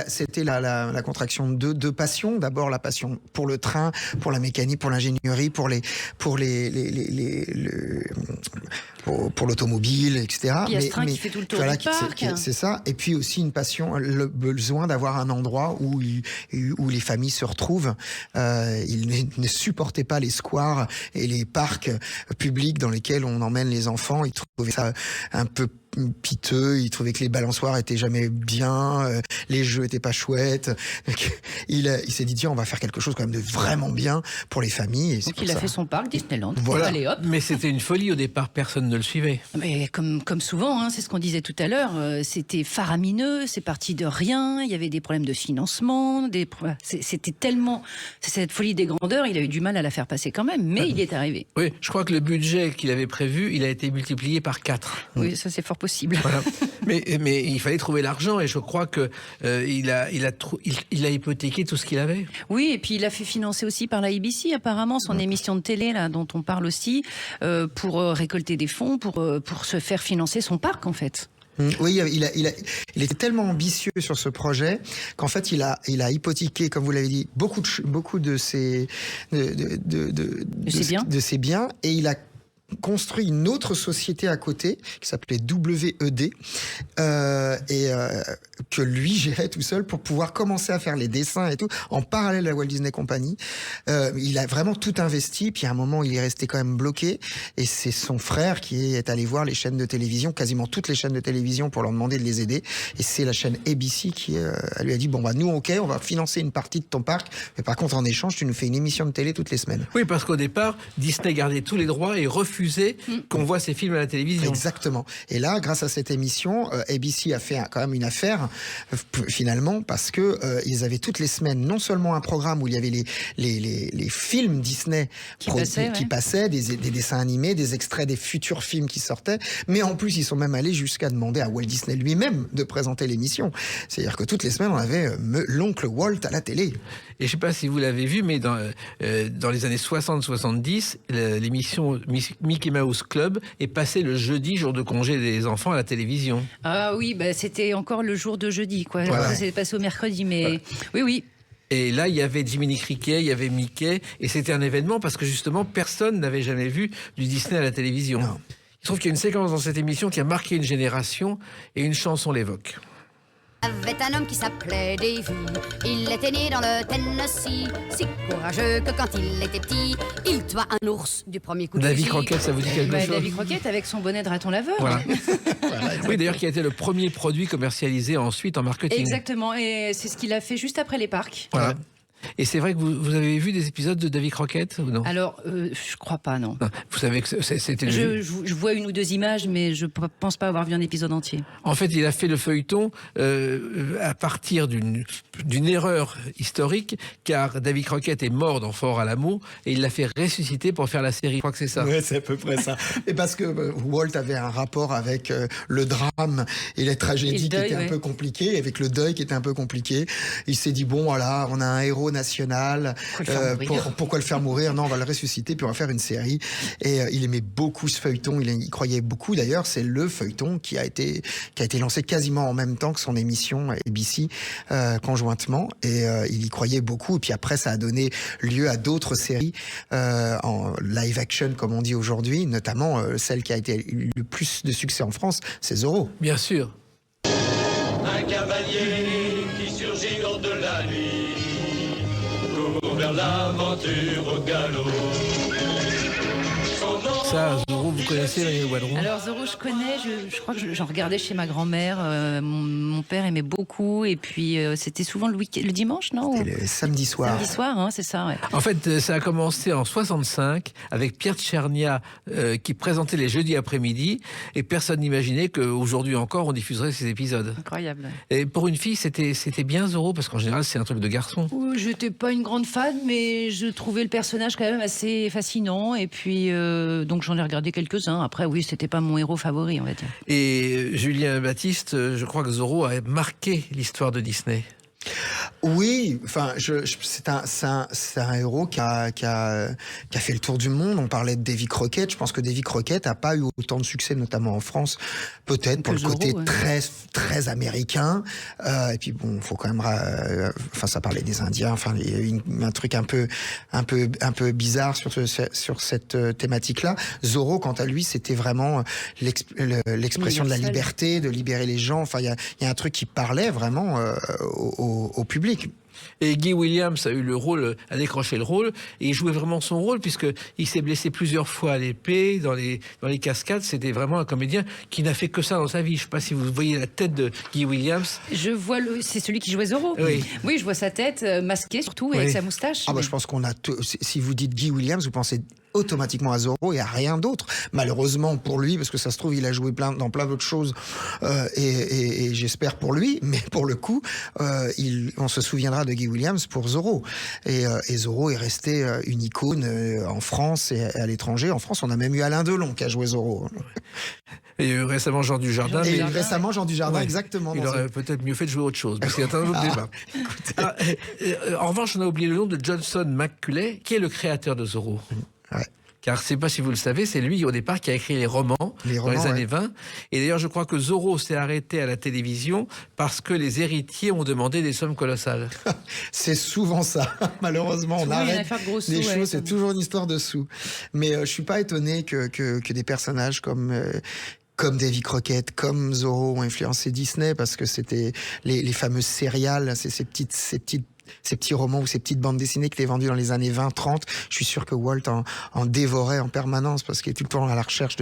la contraction de deux passions. D'abord la passion pour le train, pour la mécanique, pour l'ingénierie, pour l'automobile, etc. Il y a ce train qui fait tout le tour du parc. C'est ça. Et puis aussi une passion, le besoin d'avoir un endroit où les familles se retrouvent. Il ne supportait pas les squares et les parcs publics dans lesquels on emmène les enfants. Il trouvait ça un peu piteux, il trouvait que les balançoires étaient jamais bien, les jeux étaient pas chouettes. Donc, il s'est dit tiens, on va faire quelque chose quand même de vraiment bien pour les familles. Et donc il a fait son parc Disneyland. Voilà. Allez, hop. Mais c'était une folie au départ, personne ne le suivait. Mais comme souvent, hein, c'est ce qu'on disait tout à l'heure, c'était faramineux, c'est parti de rien, il y avait des problèmes de financement, c'était tellement... Cette folie des grandeurs, il a eu du mal à la faire passer quand même, mais il est arrivé. Oui, je crois que le budget qu'il avait prévu, il a été multiplié par 4. Oui, ça c'est fort possible. Voilà. mais il fallait trouver l'argent et je crois que il a hypothéqué tout ce qu'il avait. Oui, et puis il a fait financer aussi par la ABC apparemment son émission de télé là dont on parle aussi pour récolter des fonds pour se faire financer son parc en fait. Oui, il était tellement ambitieux sur ce projet qu'en fait il a hypothéqué, comme vous l'avez dit, beaucoup de ses biens, et il a construit une autre société à côté qui s'appelait WED que lui gérait tout seul pour pouvoir commencer à faire les dessins et tout en parallèle à Walt Disney Company. Il a vraiment tout investi, puis à un moment il est resté quand même bloqué et c'est son frère qui est allé voir les chaînes de télévision, quasiment toutes les chaînes de télévision pour leur demander de les aider, et c'est la chaîne ABC qui lui a dit bon bah nous ok, on va financer une partie de ton parc, mais par contre en échange tu nous fais une émission de télé toutes les semaines. Oui, parce qu'au départ Disney gardait tous les droits et refusait qu'on voit ses films à la télévision. Exactement. Et là, grâce à cette émission, ABC a fait quand même une affaire finalement, parce que ils avaient toutes les semaines non seulement un programme où il y avait les films Disney qui passaient, des dessins animés, des extraits des futurs films qui sortaient, mais en plus ils sont même allés jusqu'à demander à Walt Disney lui-même de présenter l'émission. C'est-à-dire que toutes les semaines on avait l'oncle Walt à la télé. Et je sais pas si vous l'avez vu, mais dans les années 60-70, l'émission Mickey Mouse Club est passée le jeudi, jour de congé des enfants, à la télévision. Ah oui, bah, c'était encore le jour de jeudi, quoi. Voilà. C'est passé au mercredi, mais oui. Et là, il y avait Jiminy Cricket, il y avait Mickey, et c'était un événement parce que justement, personne n'avait jamais vu du Disney à la télévision. Non. Il se trouve qu'il y a une séquence dans cette émission qui a marqué une génération, et une chanson l'évoque. Avait un homme qui s'appelait Davy. Il était né dans le Tennessee, si courageux que quand il était petit, il tua un ours du premier coup de Davy fusil. Crockett, ça vous dit quelque chose? Davy Crockett avec son bonnet de raton laveur. Voilà. Oui, d'ailleurs, qui a été le premier produit commercialisé ensuite en marketing. Exactement, et c'est ce qu'il a fait juste après les parcs. Voilà. Et c'est vrai que vous avez vu des épisodes de Davy Crockett ou non? Alors, je crois pas, non. Non, vous savez que c'était... Je vois une ou deux images, mais je pense pas avoir vu un épisode entier. En fait, il a fait le feuilleton à partir d'une erreur historique, car Davy Crockett est mort dans Fort Alamo, et il l'a fait ressusciter pour faire la série. Je crois que c'est ça. Ouais, c'est à peu près ça. Et parce que Walt avait un rapport avec le drame et les tragédies qui étaient un peu compliquées, avec le deuil qui était un peu compliqué. Il s'est dit, bon, voilà, on a un héros national, pourquoi le faire mourir? Non, on va le ressusciter, puis on va faire une série. Et il aimait beaucoup ce feuilleton, il croyait beaucoup. D'ailleurs, c'est le feuilleton qui a été lancé quasiment en même temps que son émission ABC, conjointement. Et il y croyait beaucoup. Et puis après, ça a donné lieu à d'autres séries en live action, comme on dit aujourd'hui, notamment celle qui a été le plus de succès en France, c'est Zorro. Bien sûr. Un cavalier qui surgit hors de la nuit, court vers l'aventure au galop. Ça, Zorro, vous connaissez, Marie Wadron? Alors Zorro, je connais, je crois que j'en regardais chez ma grand-mère. Mon père aimait beaucoup, et puis c'était souvent le dimanche, non? C'était le samedi soir. Samedi soir, hein, c'est ça, ouais. En fait, ça a commencé en 65 avec Pierre Tchernia qui présentait les jeudis après-midi, et personne n'imaginait qu'aujourd'hui encore on diffuserait ces épisodes. Incroyable. Et pour une fille, c'était bien Zorro, parce qu'en général c'est un truc de garçon. J'étais pas une grande fan, mais je trouvais le personnage quand même assez fascinant, et puis donc j'en ai regardé quelques-uns. Après, oui, c'était pas mon héros favori, on va dire. Et Julien Baptiste, je crois que Zorro a marqué l'histoire de Disney. Oui, enfin, c'est un héros qui a fait le tour du monde. On parlait de Davy Crockett. Je pense que Davy Crockett a pas eu autant de succès, notamment en France, peut-être pour le Zorro, côté ouais. très américain. Et puis bon, faut quand même, enfin, ça parlait des Indiens. Enfin, il y a eu un truc un peu bizarre sur cette thématique-là. Zorro, quant à lui, c'était vraiment l'expression de la Universel. liberté, de libérer les gens. Enfin, il y a un truc qui parlait vraiment au public. Et Guy Williams a eu le rôle, a décroché le rôle, et il jouait vraiment son rôle, puisqu'il s'est blessé plusieurs fois à l'épée, dans les cascades. C'était vraiment un comédien qui n'a fait que ça dans sa vie. Je ne sais pas si vous voyez la tête de Guy Williams. Je vois c'est celui qui jouait Zorro. Oui. Je vois sa tête masquée surtout, Oui. avec sa moustache. Ah bah, je pense qu'on a si vous dites Guy Williams, vous pensez automatiquement à Zorro et à rien d'autre. Malheureusement pour lui, parce que ça se trouve, il a joué dans plein d'autres choses, et j'espère pour lui, mais pour le coup, on se souviendra de Guy Williams pour Zorro. Et Zorro est resté une icône en France et à l'étranger. En France, on a même eu Alain Delon qui a joué Zorro. Et récemment Jean Dujardin. Et mais- récemment, Jean Dujardin, Ouais. exactement. Il dans aurait peut-être mieux fait de jouer autre chose, parce qu'il y a un autre débat. En revanche, on a oublié le nom de Johnson McCulley, qui est le créateur de Zorro. Ouais. car je ne sais pas si vous le savez, c'est lui au départ qui a écrit les romans dans les années 20. Et d'ailleurs, je crois que Zorro s'est arrêté à la télévision parce que les héritiers ont demandé des sommes colossales. C'est souvent ça, malheureusement. Souvent, on il y a une arrête affaire de gros sous, les ouais, choses, c'est comme- toujours une histoire de sous. Mais je suis pas étonné que des personnages comme Davy Crockett, comme Zorro ont influencé Disney, parce que c'était les fameuses céréales, ces petits romans ou ces petites bandes dessinées qui étaient vendues dans les années 20-30. Je suis sûr que Walt en dévorait en permanence parce qu'il est tout le temps à la recherche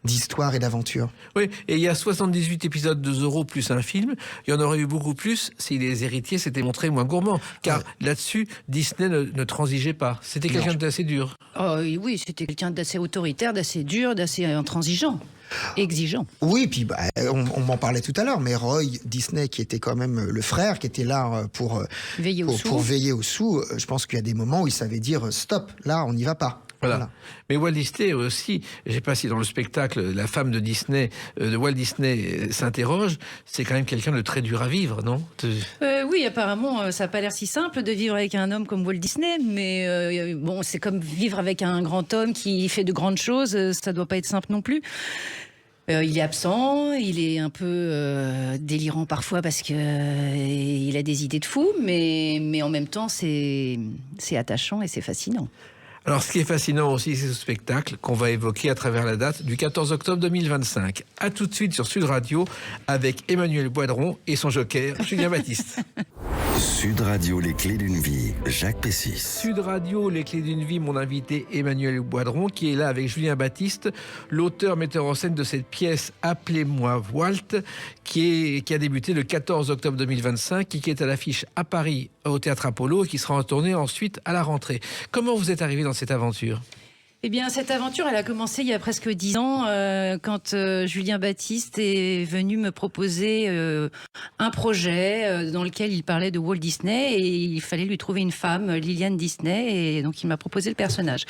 d'histoires et d'aventures. Oui, et il y a 78 épisodes de Zorro plus un film. Il y en aurait eu beaucoup plus si les héritiers s'étaient montrés moins gourmands. Car là-dessus, Disney ne transigeait pas. C'était quelqu'un d'assez dur. Oh, oui, c'était quelqu'un d'assez autoritaire, d'assez dur, d'assez intransigeant, exigeant. Oui, puis on m'en parlait tout à l'heure, mais Roy Disney, qui était quand même le frère, qui était là pour veiller aux sous, je pense qu'il y a des moments où il savait dire stop, là on n'y va pas. Voilà. Mais Walt Disney aussi, je ne sais pas si dans le spectacle, la femme de Disney, de Walt Disney s'interroge, c'est quand même quelqu'un de très dur à vivre, non? Oui, apparemment, ça n'a pas l'air si simple de vivre avec un homme comme Walt Disney, mais bon, c'est comme vivre avec un grand homme qui fait de grandes choses, ça ne doit pas être simple non plus. Il est absent, il est un peu délirant parfois parce que il a des idées de fou, mais en même temps, c'est attachant et c'est fascinant. Alors, ce qui est fascinant aussi, c'est ce spectacle qu'on va évoquer à travers la date du 14 octobre 2025. À tout de suite sur Sud Radio avec Emmanuel Boidron et son joker, Julien Baptiste. Sud Radio, les clés d'une vie, Jacques Pessis. Sud Radio, les clés d'une vie, mon invité Emmanuel Boidron, qui est là avec Julien Baptiste, l'auteur, metteur en scène de cette pièce Appelez-moi Walt, qui a débuté le 14 octobre 2025, qui est à l'affiche à Paris, au Théâtre Apollo, et qui sera en tournée ensuite à la rentrée. Comment vous êtes arrivé dans cette aventure ? Eh bien, cette aventure, elle a commencé il y a presque 10 ans, quand Julien Baptiste est venu me proposer un projet dans lequel il parlait de Walt Disney et il fallait lui trouver une femme, Liliane Disney, et donc il m'a proposé le personnage.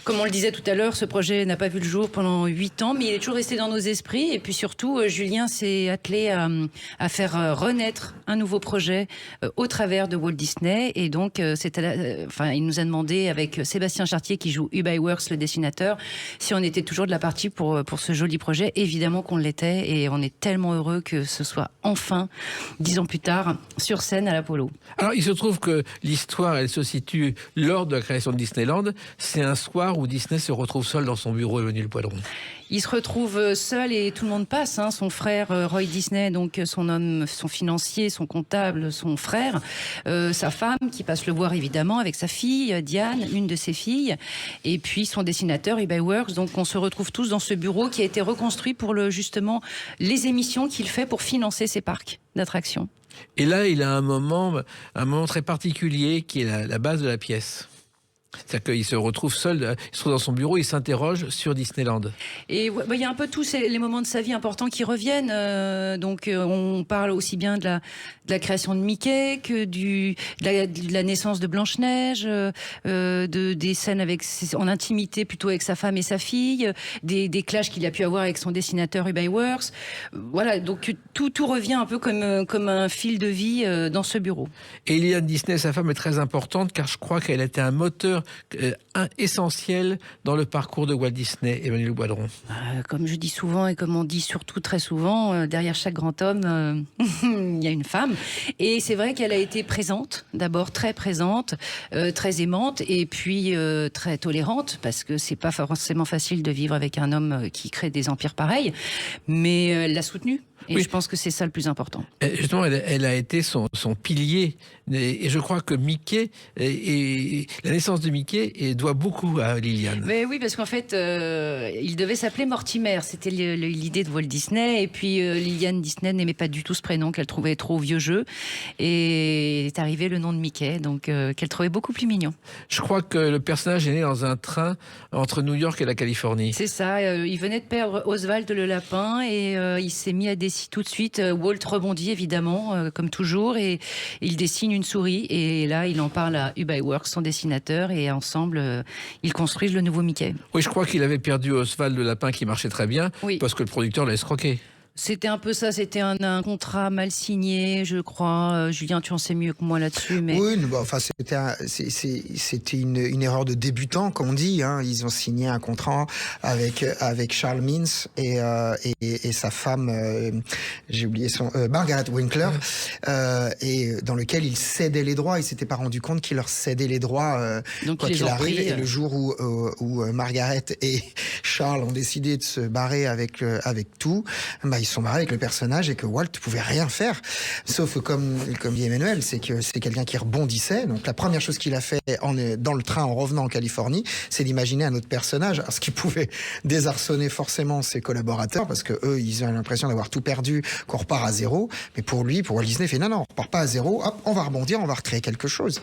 Comme on le disait tout à l'heure, ce projet n'a pas vu le jour pendant 8 ans, mais il est toujours resté dans nos esprits. Et puis surtout, Julien s'est attelé à faire renaître un nouveau projet au travers de Walt Disney. Et donc, il nous a demandé, avec Sébastien Chartier, qui joue Hugh Iwerks, le dessinateur, si on était toujours de la partie pour ce joli projet. Évidemment qu'on l'était, et on est tellement heureux que ce soit enfin, 10 ans plus tard, sur scène à l'Apollo. Alors, il se trouve que l'histoire, elle se situe lors de la création de Disneyland. C'est un soir où Disney se retrouve seul dans son bureau, Emmanuel Boidron. Il se retrouve seul et tout le monde passe. Son frère Roy Disney, donc son homme, son financier, son comptable, son frère, sa femme qui passe le voir évidemment avec sa fille Diane, une de ses filles, et puis son dessinateur Hugh Iwerks. Donc on se retrouve tous dans ce bureau qui a été reconstruit pour justement les émissions qu'il fait pour financer ses parcs d'attractions. Et là, il a un moment très particulier qui est la base de la pièce. C'est-à-dire qu'il se retrouve seul, il se trouve dans son bureau, il s'interroge sur Disneyland. Et il y a un peu tous les moments de sa vie importants qui reviennent. On parle aussi bien de la création de Mickey que de la naissance de Blanche-Neige, des scènes en intimité plutôt avec sa femme et sa fille, des clashs qu'il a pu avoir avec son dessinateur Hugh Iwerks. Voilà, donc tout revient un peu comme un fil de vie dans ce bureau. Et Liliane Disney, sa femme, est très importante car je crois qu'elle était un moteur essentiel dans le parcours de Walt Disney, Emmanuel Boidron. Comme je dis souvent et comme on dit surtout très souvent, derrière chaque grand homme, il y a une femme. Et c'est vrai qu'elle a été présente, d'abord très présente, très aimante et puis très tolérante, parce que c'est pas forcément facile de vivre avec un homme qui crée des empires pareils, mais elle l'a soutenue. Et oui, je pense que c'est ça le plus important. Justement, elle a été son pilier. Et je crois que Mickey, et la naissance de Mickey doit beaucoup à Liliane. Mais oui, parce qu'en fait, il devait s'appeler Mortimer. C'était l'idée de Walt Disney. Et puis, Liliane Disney n'aimait pas du tout ce prénom, qu'elle trouvait trop vieux jeu. Et est arrivé le nom de Mickey, donc qu'elle trouvait beaucoup plus mignon. Je crois que le personnage est né dans un train entre New York et la Californie. C'est ça. Il venait de perdre Oswald le lapin et il s'est mis à dessiner tout de suite. Walt rebondit évidemment, comme toujours, et il dessine une souris. Et là, il en parle à Hugh Iwerks, son dessinateur, et ensemble, ils construisent le nouveau Mickey. Oui, je crois qu'il avait perdu Oswald le lapin qui marchait très bien, oui, parce que le producteur l'a escroqué. C'était un peu ça, c'était un contrat mal signé, je crois. Julien, tu en sais mieux que moi là-dessus. Mais... Oui, enfin, c'était une erreur de débutant, comme on dit. Hein. Ils ont signé un contrat avec Charles Mintz et sa femme, j'ai oublié Margaret Winkler, et dans lequel ils cédaient les droits. Ils s'étaient pas rendu compte qu'ils leur cédaient les droits quoi qu'il arrive. Et le jour où Margaret et Charles ont décidé de se barrer avec tout, ils sont barrés avec le personnage et que Walt pouvait rien faire. Sauf que comme dit Emmanuel, c'est que c'est quelqu'un qui rebondissait. Donc la première chose qu'il a fait dans le train en revenant en Californie, c'est d'imaginer un autre personnage. Alors, ce qui pouvait désarçonner forcément ses collaborateurs, parce que eux, ils ont l'impression d'avoir tout perdu, qu'on repart à zéro. Mais pour Walt Disney, il fait non, on repart pas à zéro. Hop, on va rebondir, on va recréer quelque chose.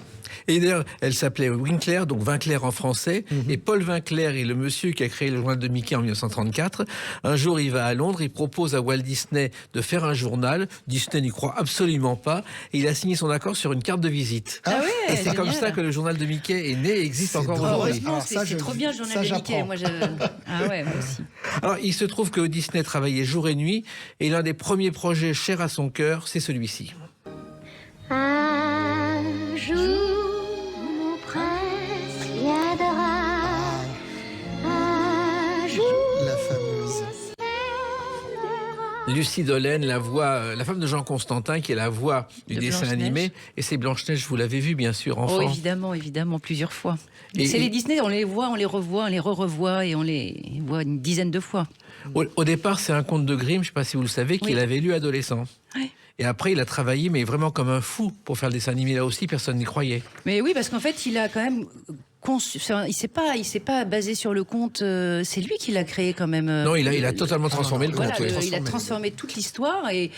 Et d'ailleurs, elle s'appelait Winkler, donc Winkler en français. Et Paul Winkler est le monsieur qui a créé le journal de Mickey en 1934. Un jour, il va à Londres, il propose à Walt Disney de faire un journal. Disney n'y croit absolument pas. Et il a signé son accord sur une carte de visite. Ah ouais, et c'est comme ça que le journal de Mickey est né et existe encore aujourd'hui. Heureusement, c'est trop bien le journal de Mickey. Moi, ah ouais, moi aussi. Alors, il se trouve que Disney travaillait jour et nuit. Et l'un des premiers projets chers à son cœur, c'est celui-ci. Un jour, mon prince viendra. Un jour, La fameuse Lucie Dolène, la femme de Jean Constantin, qui est la voix du dessin animé. Et c'est Blanche-Neige, vous l'avez vu, bien sûr, enfant. Oh, évidemment, plusieurs fois. C'est les Disney, on les voit, on les revoit, on les re-revoit et on les voit une dizaine de fois. Au départ, c'est un conte de Grimm, je ne sais pas si vous le savez, qu'il avait lu adolescent. Oui. Et après, il a travaillé, mais vraiment comme un fou, pour faire le dessin animé. Là aussi, personne n'y croyait. Mais oui, parce qu'en fait, il a quand même il s'est pas basé sur le conte. C'est lui qui l'a créé quand même. Non, il a totalement transformé le conte. Voilà, il a transformé toute l'histoire et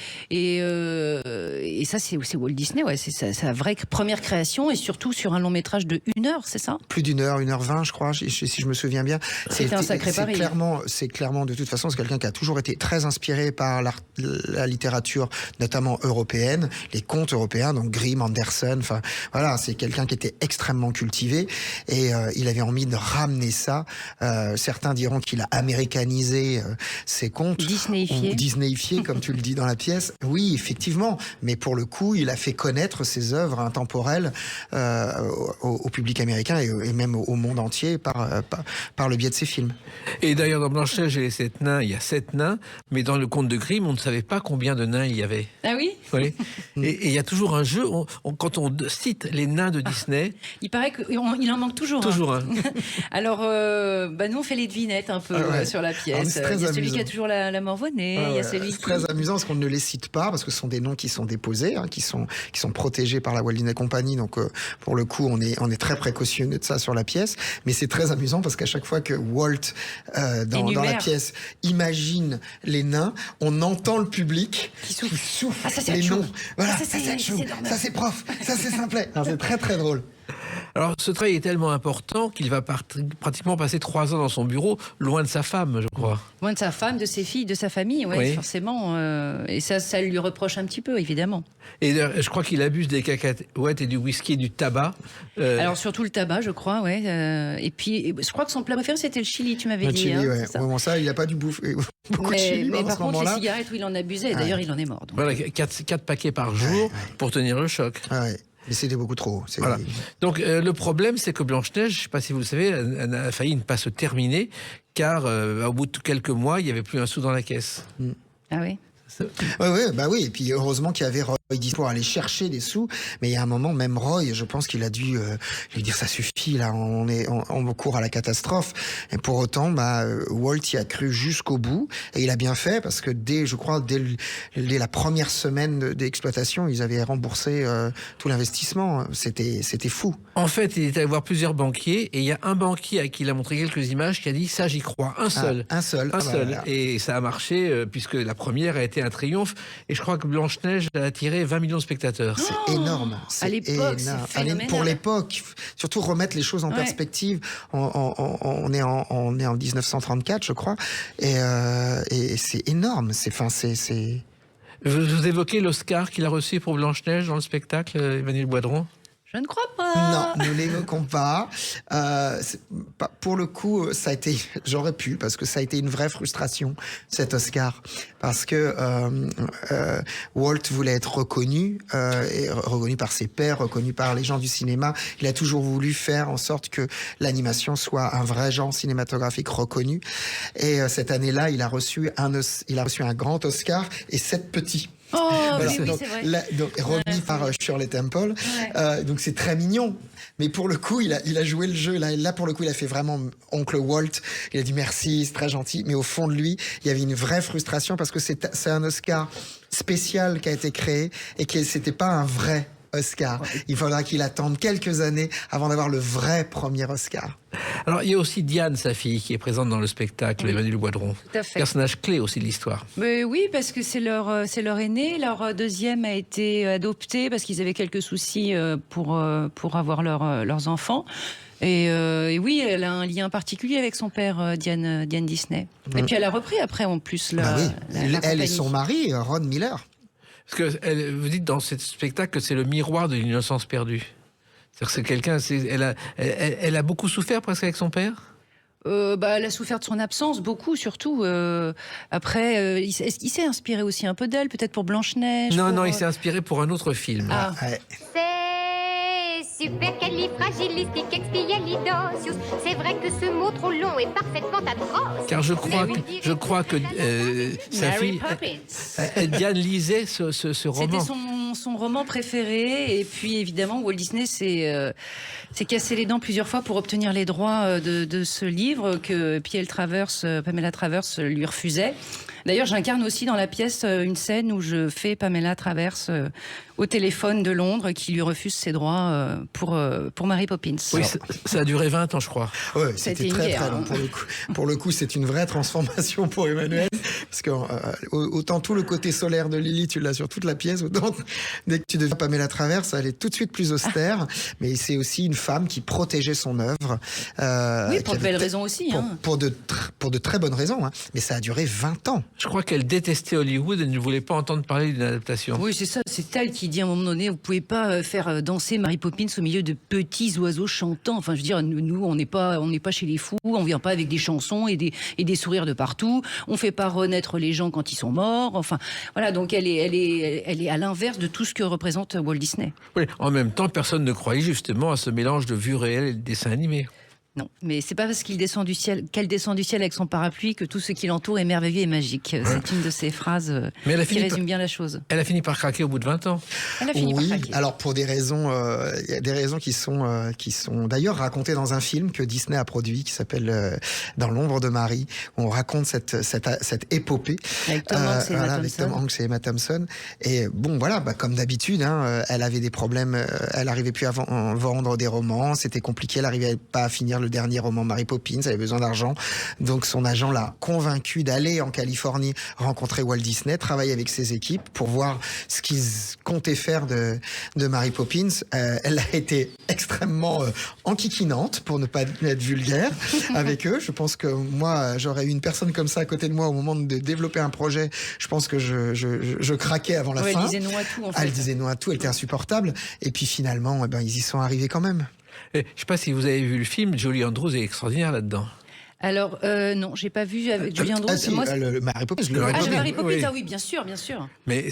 ça, c'est Walt Disney. Ouais, c'est sa vraie première création et surtout sur un long métrage de 1 heure, c'est ça ? Plus d'1 heure, 1h20, je crois, si je me souviens bien. C'était un sacré pari. C'est clairement, de toute façon, c'est quelqu'un qui a toujours été très inspiré par la littérature, notamment européenne, les contes européens, donc Grimm, Andersen. Enfin, voilà, c'est quelqu'un qui était extrêmement cultivé. Et il avait envie de ramener ça. Certains diront qu'il a américanisé ses contes. Disneyifié. Ou disneyifié, comme tu le dis dans la pièce. Oui, effectivement. Mais pour le coup, il a fait connaître ses œuvres intemporelles au public américain et même au monde entier par le biais de ses films. Et d'ailleurs, dans Blanche-Neige et les 7 nains, il y a 7 nains. Mais dans le conte de Grimm, on ne savait pas combien de nains il y avait. Ah oui ? Oui. Et il y a toujours un jeu. Quand on cite les nains de Disney... Il paraît qu'il en manque toujours. Toujours un. Alors, nous, on fait les devinettes un peu sur la pièce. Il y a celui qui a toujours la morvonnée. Il y a celui c'est très amusant parce qu'on ne les cite pas, parce que ce sont des noms qui sont déposés, qui sont protégés par la Walt Disney Company. Donc, pour le coup, on est très précautionneux de ça sur la pièce. Mais c'est très amusant parce qu'à chaque fois que Walt, dans la pièce, imagine les nains, on entend le public qui souffle les noms. Voilà, ça c'est chou, ça c'est prof, ça c'est simplet. C'est très très drôle. Alors, ce travail est tellement important qu'il va pratiquement passer 3 ans dans son bureau, loin de sa femme, je crois. Loin de sa femme, de ses filles, de sa famille, oui. Forcément. Et ça lui reproche un petit peu, évidemment. Et je crois qu'il abuse des cacahuètes et du whisky et du tabac. Alors, surtout le tabac, je crois, ouais. Et puis, je crois que son plat préféré, c'était le chili, tu m'avais dit. Le chili, ouais. Bon, ça, il n'a pas dû bouffer beaucoup de chili. Mais par contre, les cigarettes, il en abusait. D'ailleurs, il en est mort. Donc. Voilà, 4 paquets par jour pour tenir le choc. Ouais. Mais c'était beaucoup trop. Voilà. Donc le problème, c'est que Blanche-Neige, je ne sais pas si vous le savez, elle a failli ne pas se terminer, car au bout de quelques mois, il n'y avait plus un sou dans la caisse. Ah oui. Oui. Et puis heureusement qu'il y avait Roy Disney pour aller chercher des sous. Mais il y a un moment, même Roy, je pense qu'il a dû lui dire ça suffit là, on court à la catastrophe. Et pour autant, Walt y a cru jusqu'au bout et il a bien fait parce que dès la première semaine d'exploitation, ils avaient remboursé tout l'investissement. C'était fou. En fait, il est allé voir plusieurs banquiers et il y a un banquier à qui il a montré quelques images qui a dit ça j'y crois, un seul. Voilà. Et ça a marché puisque la première a été un triomphe et je crois que Blanche-Neige a attiré 20 millions de spectateurs. C'est énorme. À l'époque, c'est phénoménal. Pour l'époque, surtout remettre les choses en perspective. On est en 1934, je crois, et c'est énorme. Vous évoquez l'Oscar qu'il a reçu pour Blanche-Neige dans le spectacle, Emmanuel Boidron? Je ne crois pas. Non, nous l'évoquons pas. Pour le coup, ça a été, j'aurais pu, parce que ça a été une vraie frustration, cet Oscar. Parce que Walt voulait être reconnu, et reconnu par ses pairs, reconnu par les gens du cinéma. Il a toujours voulu faire en sorte que l'animation soit un vrai genre cinématographique reconnu. Et cette année-là, il a reçu un grand Oscar et 7 petits. Oh, Voilà. oui, Donc, c'est vrai. remis par Shirley Temple. Ouais. Donc c'est très mignon. Mais pour le coup, il a joué le jeu. Là, pour le coup, il a fait vraiment oncle Walt. Il a dit merci, c'est très gentil. Mais au fond de lui, il y avait une vraie frustration parce que c'est un Oscar spécial qui a été créé et que c'était pas un vrai Oscar. Il faudra qu'il attende quelques années avant d'avoir le vrai premier Oscar. Alors, il y a aussi Diane, sa fille, qui est présente dans le spectacle, Emmanuel Boidron. Tout à fait. Personnage clé aussi de l'histoire. Mais oui, parce que c'est leur aîné. Leur deuxième a été adopté parce qu'ils avaient quelques soucis pour avoir leurs enfants. Et oui, elle a un lien particulier avec son père, Diane Disney. Et puis elle a repris après, en plus, la Elle et compagnie. son mari, Ron Miller. Parce que vous dites dans ce spectacle que c'est le miroir de l'innocence perdue. C'est-à-dire que c'est quelqu'un, elle a beaucoup souffert presque avec son père. Elle a souffert de son absence, beaucoup surtout. Après, il s'est inspiré aussi un peu d'elle, peut-être pour Blanche-Neige. Non, il s'est inspiré pour un autre film. Ah. Ouais. C'est supercalifragilisticexpialidocious. C'est vrai que ce mot trop long est parfaitement atroce. Car je crois que sa Mary fille, Poppins. Diane, lisait ce roman. C'était son roman préféré. Et puis, évidemment, Walt Disney s'est cassé les dents plusieurs fois pour obtenir les droits de ce livre que Pamela Travers lui refusait. D'ailleurs, j'incarne aussi dans la pièce une scène où je fais Pamela Travers au téléphone de Londres qui lui refuse ses droits pour Mary Poppins. Oui, ça a duré 20 ans, je crois. Ouais, Ça a c'était été une très guerre, très long hein. pour le coup, c'est une vraie transformation pour Emmanuel parce que autant tout le côté solaire de Lily, tu l'as sur toute la pièce, autant dès que tu deviens Pamela Travers, elle est tout de suite plus austère, mais c'est aussi une femme qui protégeait son œuvre. Oui, pour de belles raisons aussi. Pour de très bonnes raisons, hein. Mais ça a duré 20 ans. Je crois qu'elle détestait Hollywood et ne voulait pas entendre parler d'une adaptation. Oui, c'est ça. C'est elle qui dit à un moment donné, vous pouvez pas faire danser Mary Poppins au milieu de petits oiseaux chantants. Enfin, je veux dire, nous, on n'est pas chez les fous. On vient pas avec des chansons et des sourires de partout. On fait pas renaître les gens quand ils sont morts. Enfin, voilà. Donc, elle est à l'inverse de tout ce que représente Walt Disney. Oui, en même temps, personne ne croyait justement à ce mélange de vue réelle et de dessin animé. Non, mais c'est pas parce qu'elle descend du ciel avec son parapluie que tout ce qui l'entoure est merveilleux et magique. C'est une de ces phrases Mais elle a qui fini résume bien la chose. Elle a fini par craquer au bout de 20 ans. Elle a fini par Oui, craquer. alors pour des raisons, il y a des raisons qui sont d'ailleurs racontées dans un film que Disney a produit qui s'appelle Dans l'ombre de Marie. Où on raconte cette épopée Avec Tom Hanks et Emma avec Thompson. Tom Hanks et Emma Thompson. Et bon, voilà, comme d'habitude, hein, elle avait des problèmes. Elle n'arrivait plus à vendre des romans. C'était compliqué. Elle n'arrivait pas à finir le dernier roman Mary Poppins. Elle avait besoin d'argent. Donc son agent l'a convaincu d'aller en Californie rencontrer Walt Disney, travailler avec ses équipes pour voir ce qu'ils comptaient faire de Mary Poppins. Elle a été extrêmement enquiquinante, pour ne pas être vulgaire, avec eux. Je pense que moi, j'aurais eu une personne comme ça à côté de moi au moment de développer un projet. Je pense que je craquais avant la fin. Elle disait non à tout, en fait. Elle disait non à tout, elle était insupportable. Et puis finalement, ils y sont arrivés quand même. Et, je ne sais pas si vous avez vu le film, Julie Andrews est extraordinaire là-dedans. Alors, non, j'ai pas vu avec Julie Andrews. Ah si, Moi, le Mary Poppins. Mary Poppins, oui. ah oui, bien sûr. Mais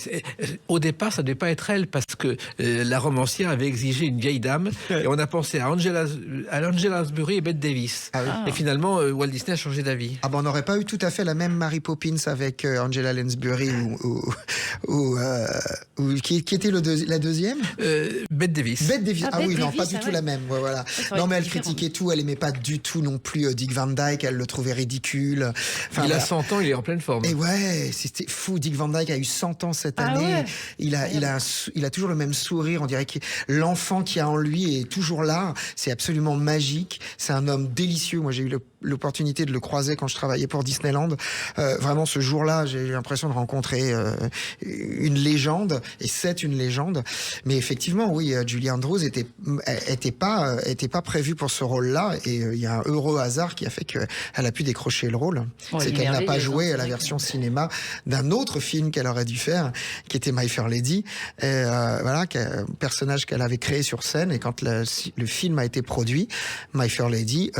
au départ, ça ne devait pas être elle, parce que la romancière avait exigé une vieille dame, et on a pensé à Angela Lansbury et Bette Davis. Ah oui. Et finalement, Walt Disney a changé d'avis. Ah on n'aurait pas eu tout à fait la même Mary Poppins avec Angela Lansbury ou qui était la deuxième Bette Davis. Bette Davis. Ah, Ah oui, Bette non, Davis, pas du ah tout ouais. la même. Ouais, voilà. Ça aurait Non, mais été elle différent. critiquait tout. Elle aimait pas du tout non plus Dick Van Dyke. Elle le trouvait ridicule. Enfin, Il a voilà. 100 ans, il est en pleine forme. Et ouais, c'était fou. Dick Van Dyke a eu 100 ans cette année. ouais. Il a toujours le même sourire. On dirait que l'enfant qu'il y a en lui est toujours là. C'est absolument magique. C'est un homme délicieux. Moi, j'ai eu l'opportunité de le croiser quand je travaillais pour Disneyland. Vraiment, ce jour-là, j'ai eu l'impression de rencontrer une légende. Et c'est une légende. Mais effectivement, oui, Julie Andrews était pas prévue pour ce rôle-là. Et il y a un heureux hasard qui a fait qu'elle elle a pu décrocher le rôle. Oh, C'est elle est qu'elle n'a pas merveilleuse, joué hein, à la c'est version cinéma d'un autre film qu'elle aurait dû faire, qui était My Fair Lady. Et voilà, un personnage qu'elle avait créé sur scène. Et quand le film a été produit, My Fair Lady,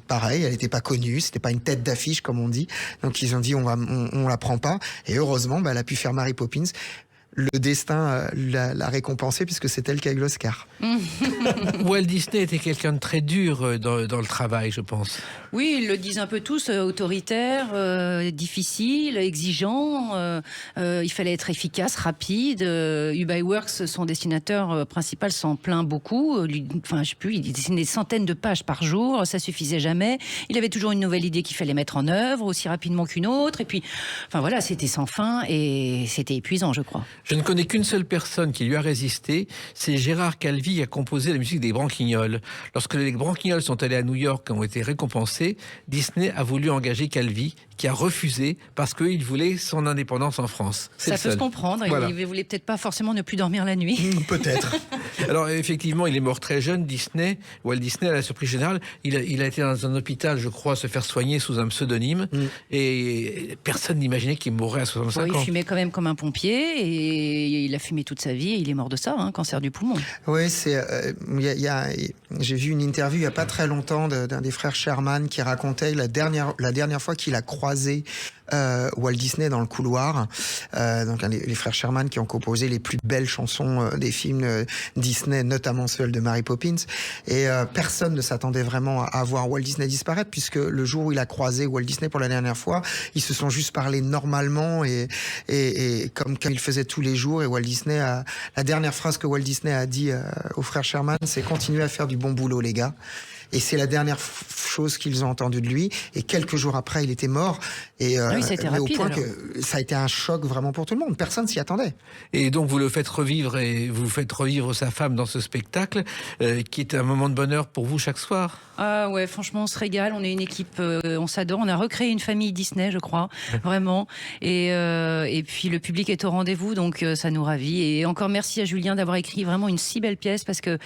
pareil, elle n'était pas connue, c'était pas une tête d'affiche comme on dit. Donc ils ont dit on la prend pas. Et heureusement, elle a pu faire Mary Poppins. Le destin l'a récompensée puisque c'est elle qui a eu l'Oscar. Walt Disney était quelqu'un de très dur dans le travail, je pense. Oui, ils le disent un peu tous, autoritaire, difficile, exigeant. Il fallait être efficace, rapide. Ub Iwerks, son dessinateur principal, s'en plaint beaucoup. Enfin, je sais plus, il dessinait des centaines de pages par jour, ça suffisait jamais. Il avait toujours une nouvelle idée qu'il fallait mettre en œuvre aussi rapidement qu'une autre. Et puis, enfin voilà, c'était sans fin et c'était épuisant, je crois. Je ne connais qu'une seule personne qui lui a résisté, c'est Gérard Calvi qui a composé la musique des Branquignoles. Lorsque les Branquignoles sont allés à New York et ont été récompensés, Disney a voulu engager Calvi, qui a refusé parce qu'il voulait son indépendance en France. Ça peut se comprendre. Voilà. Il voulait peut-être pas forcément ne plus dormir la nuit. Peut-être. Alors effectivement, il est mort très jeune, Walt Disney, à la surprise générale. Il a été dans un hôpital, je crois, se faire soigner sous un pseudonyme. Et personne n'imaginait qu'il mourrait à 65 ans. Il fumait quand même comme un pompier et il a fumé toute sa vie et il est mort de ça, cancer du poumon. Oui, j'ai vu une interview il n'y a pas très longtemps d'un des frères Sherman qui racontait la dernière fois qu'il a croisé Walt Disney dans le couloir. Donc les frères Sherman qui ont composé les plus belles chansons des films Disney, notamment celle de Mary Poppins. Et personne ne s'attendait vraiment à voir Walt Disney disparaître, puisque le jour où il a croisé Walt Disney pour la dernière fois, ils se sont juste parlé normalement et comme il faisait tous les jours. Et Walt Disney la dernière phrase que Walt Disney a dit aux frères Sherman, c'est « Continuez à faire du bon boulot, les gars ». Et c'est la dernière chose qu'ils ont entendue de lui. Et quelques jours après, il était mort. Et oui, ça a été rapide, au point alors. que ça a été un choc vraiment pour tout le monde. Personne s'y attendait. Et donc vous le faites revivre et vous faites revivre sa femme dans ce spectacle qui est un moment de bonheur pour vous chaque soir. Ah ouais, franchement, on se régale. On est une équipe, on s'adore. On a recréé une famille Disney, je crois, vraiment. Et puis le public est au rendez-vous, donc ça nous ravit. Et encore merci à Julien d'avoir écrit vraiment une si belle pièce parce que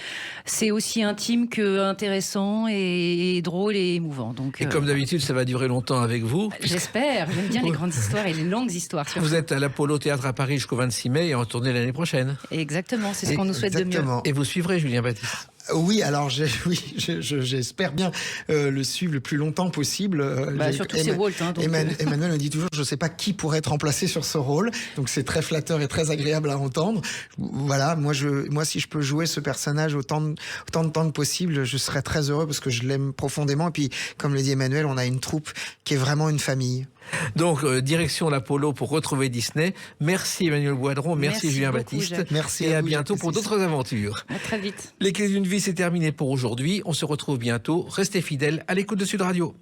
c'est aussi intime que intéressant et drôle et émouvant. Donc, Et comme d'habitude, ça va durer longtemps avec vous. j'espère. J'aime bien les grandes histoires et les longues histoires. Surtout. Vous êtes à l'Apollo Théâtre à Paris jusqu'au 26 mai et en tournée l'année prochaine. Exactement, c'est ce qu'on nous souhaite de mieux. Exactement. Et vous suivrez Julien Baptiste. Oui, alors j'espère bien le suivre le plus longtemps possible. Surtout c'est Walt. Donc, Emmanuel me dit toujours, je ne sais pas qui pourrait être remplacé sur ce rôle, donc c'est très flatteur et très agréable à entendre. Voilà, moi si je peux jouer ce personnage autant de temps que possible, je serais très heureux parce que je l'aime profondément. Et puis, comme le dit Emmanuel, on a une troupe qui est vraiment une famille. Donc, direction l'Apollo pour retrouver Disney. Merci Emmanuel Boidron, merci Julien beaucoup, Baptiste. Jacques. Merci et à à vous, bientôt Jacques pour Pessis. d'autres aventures. à très vite. Les clés d'une vie, c'est terminé pour aujourd'hui. On se retrouve bientôt. Restez fidèles à l'écoute de Sud Radio.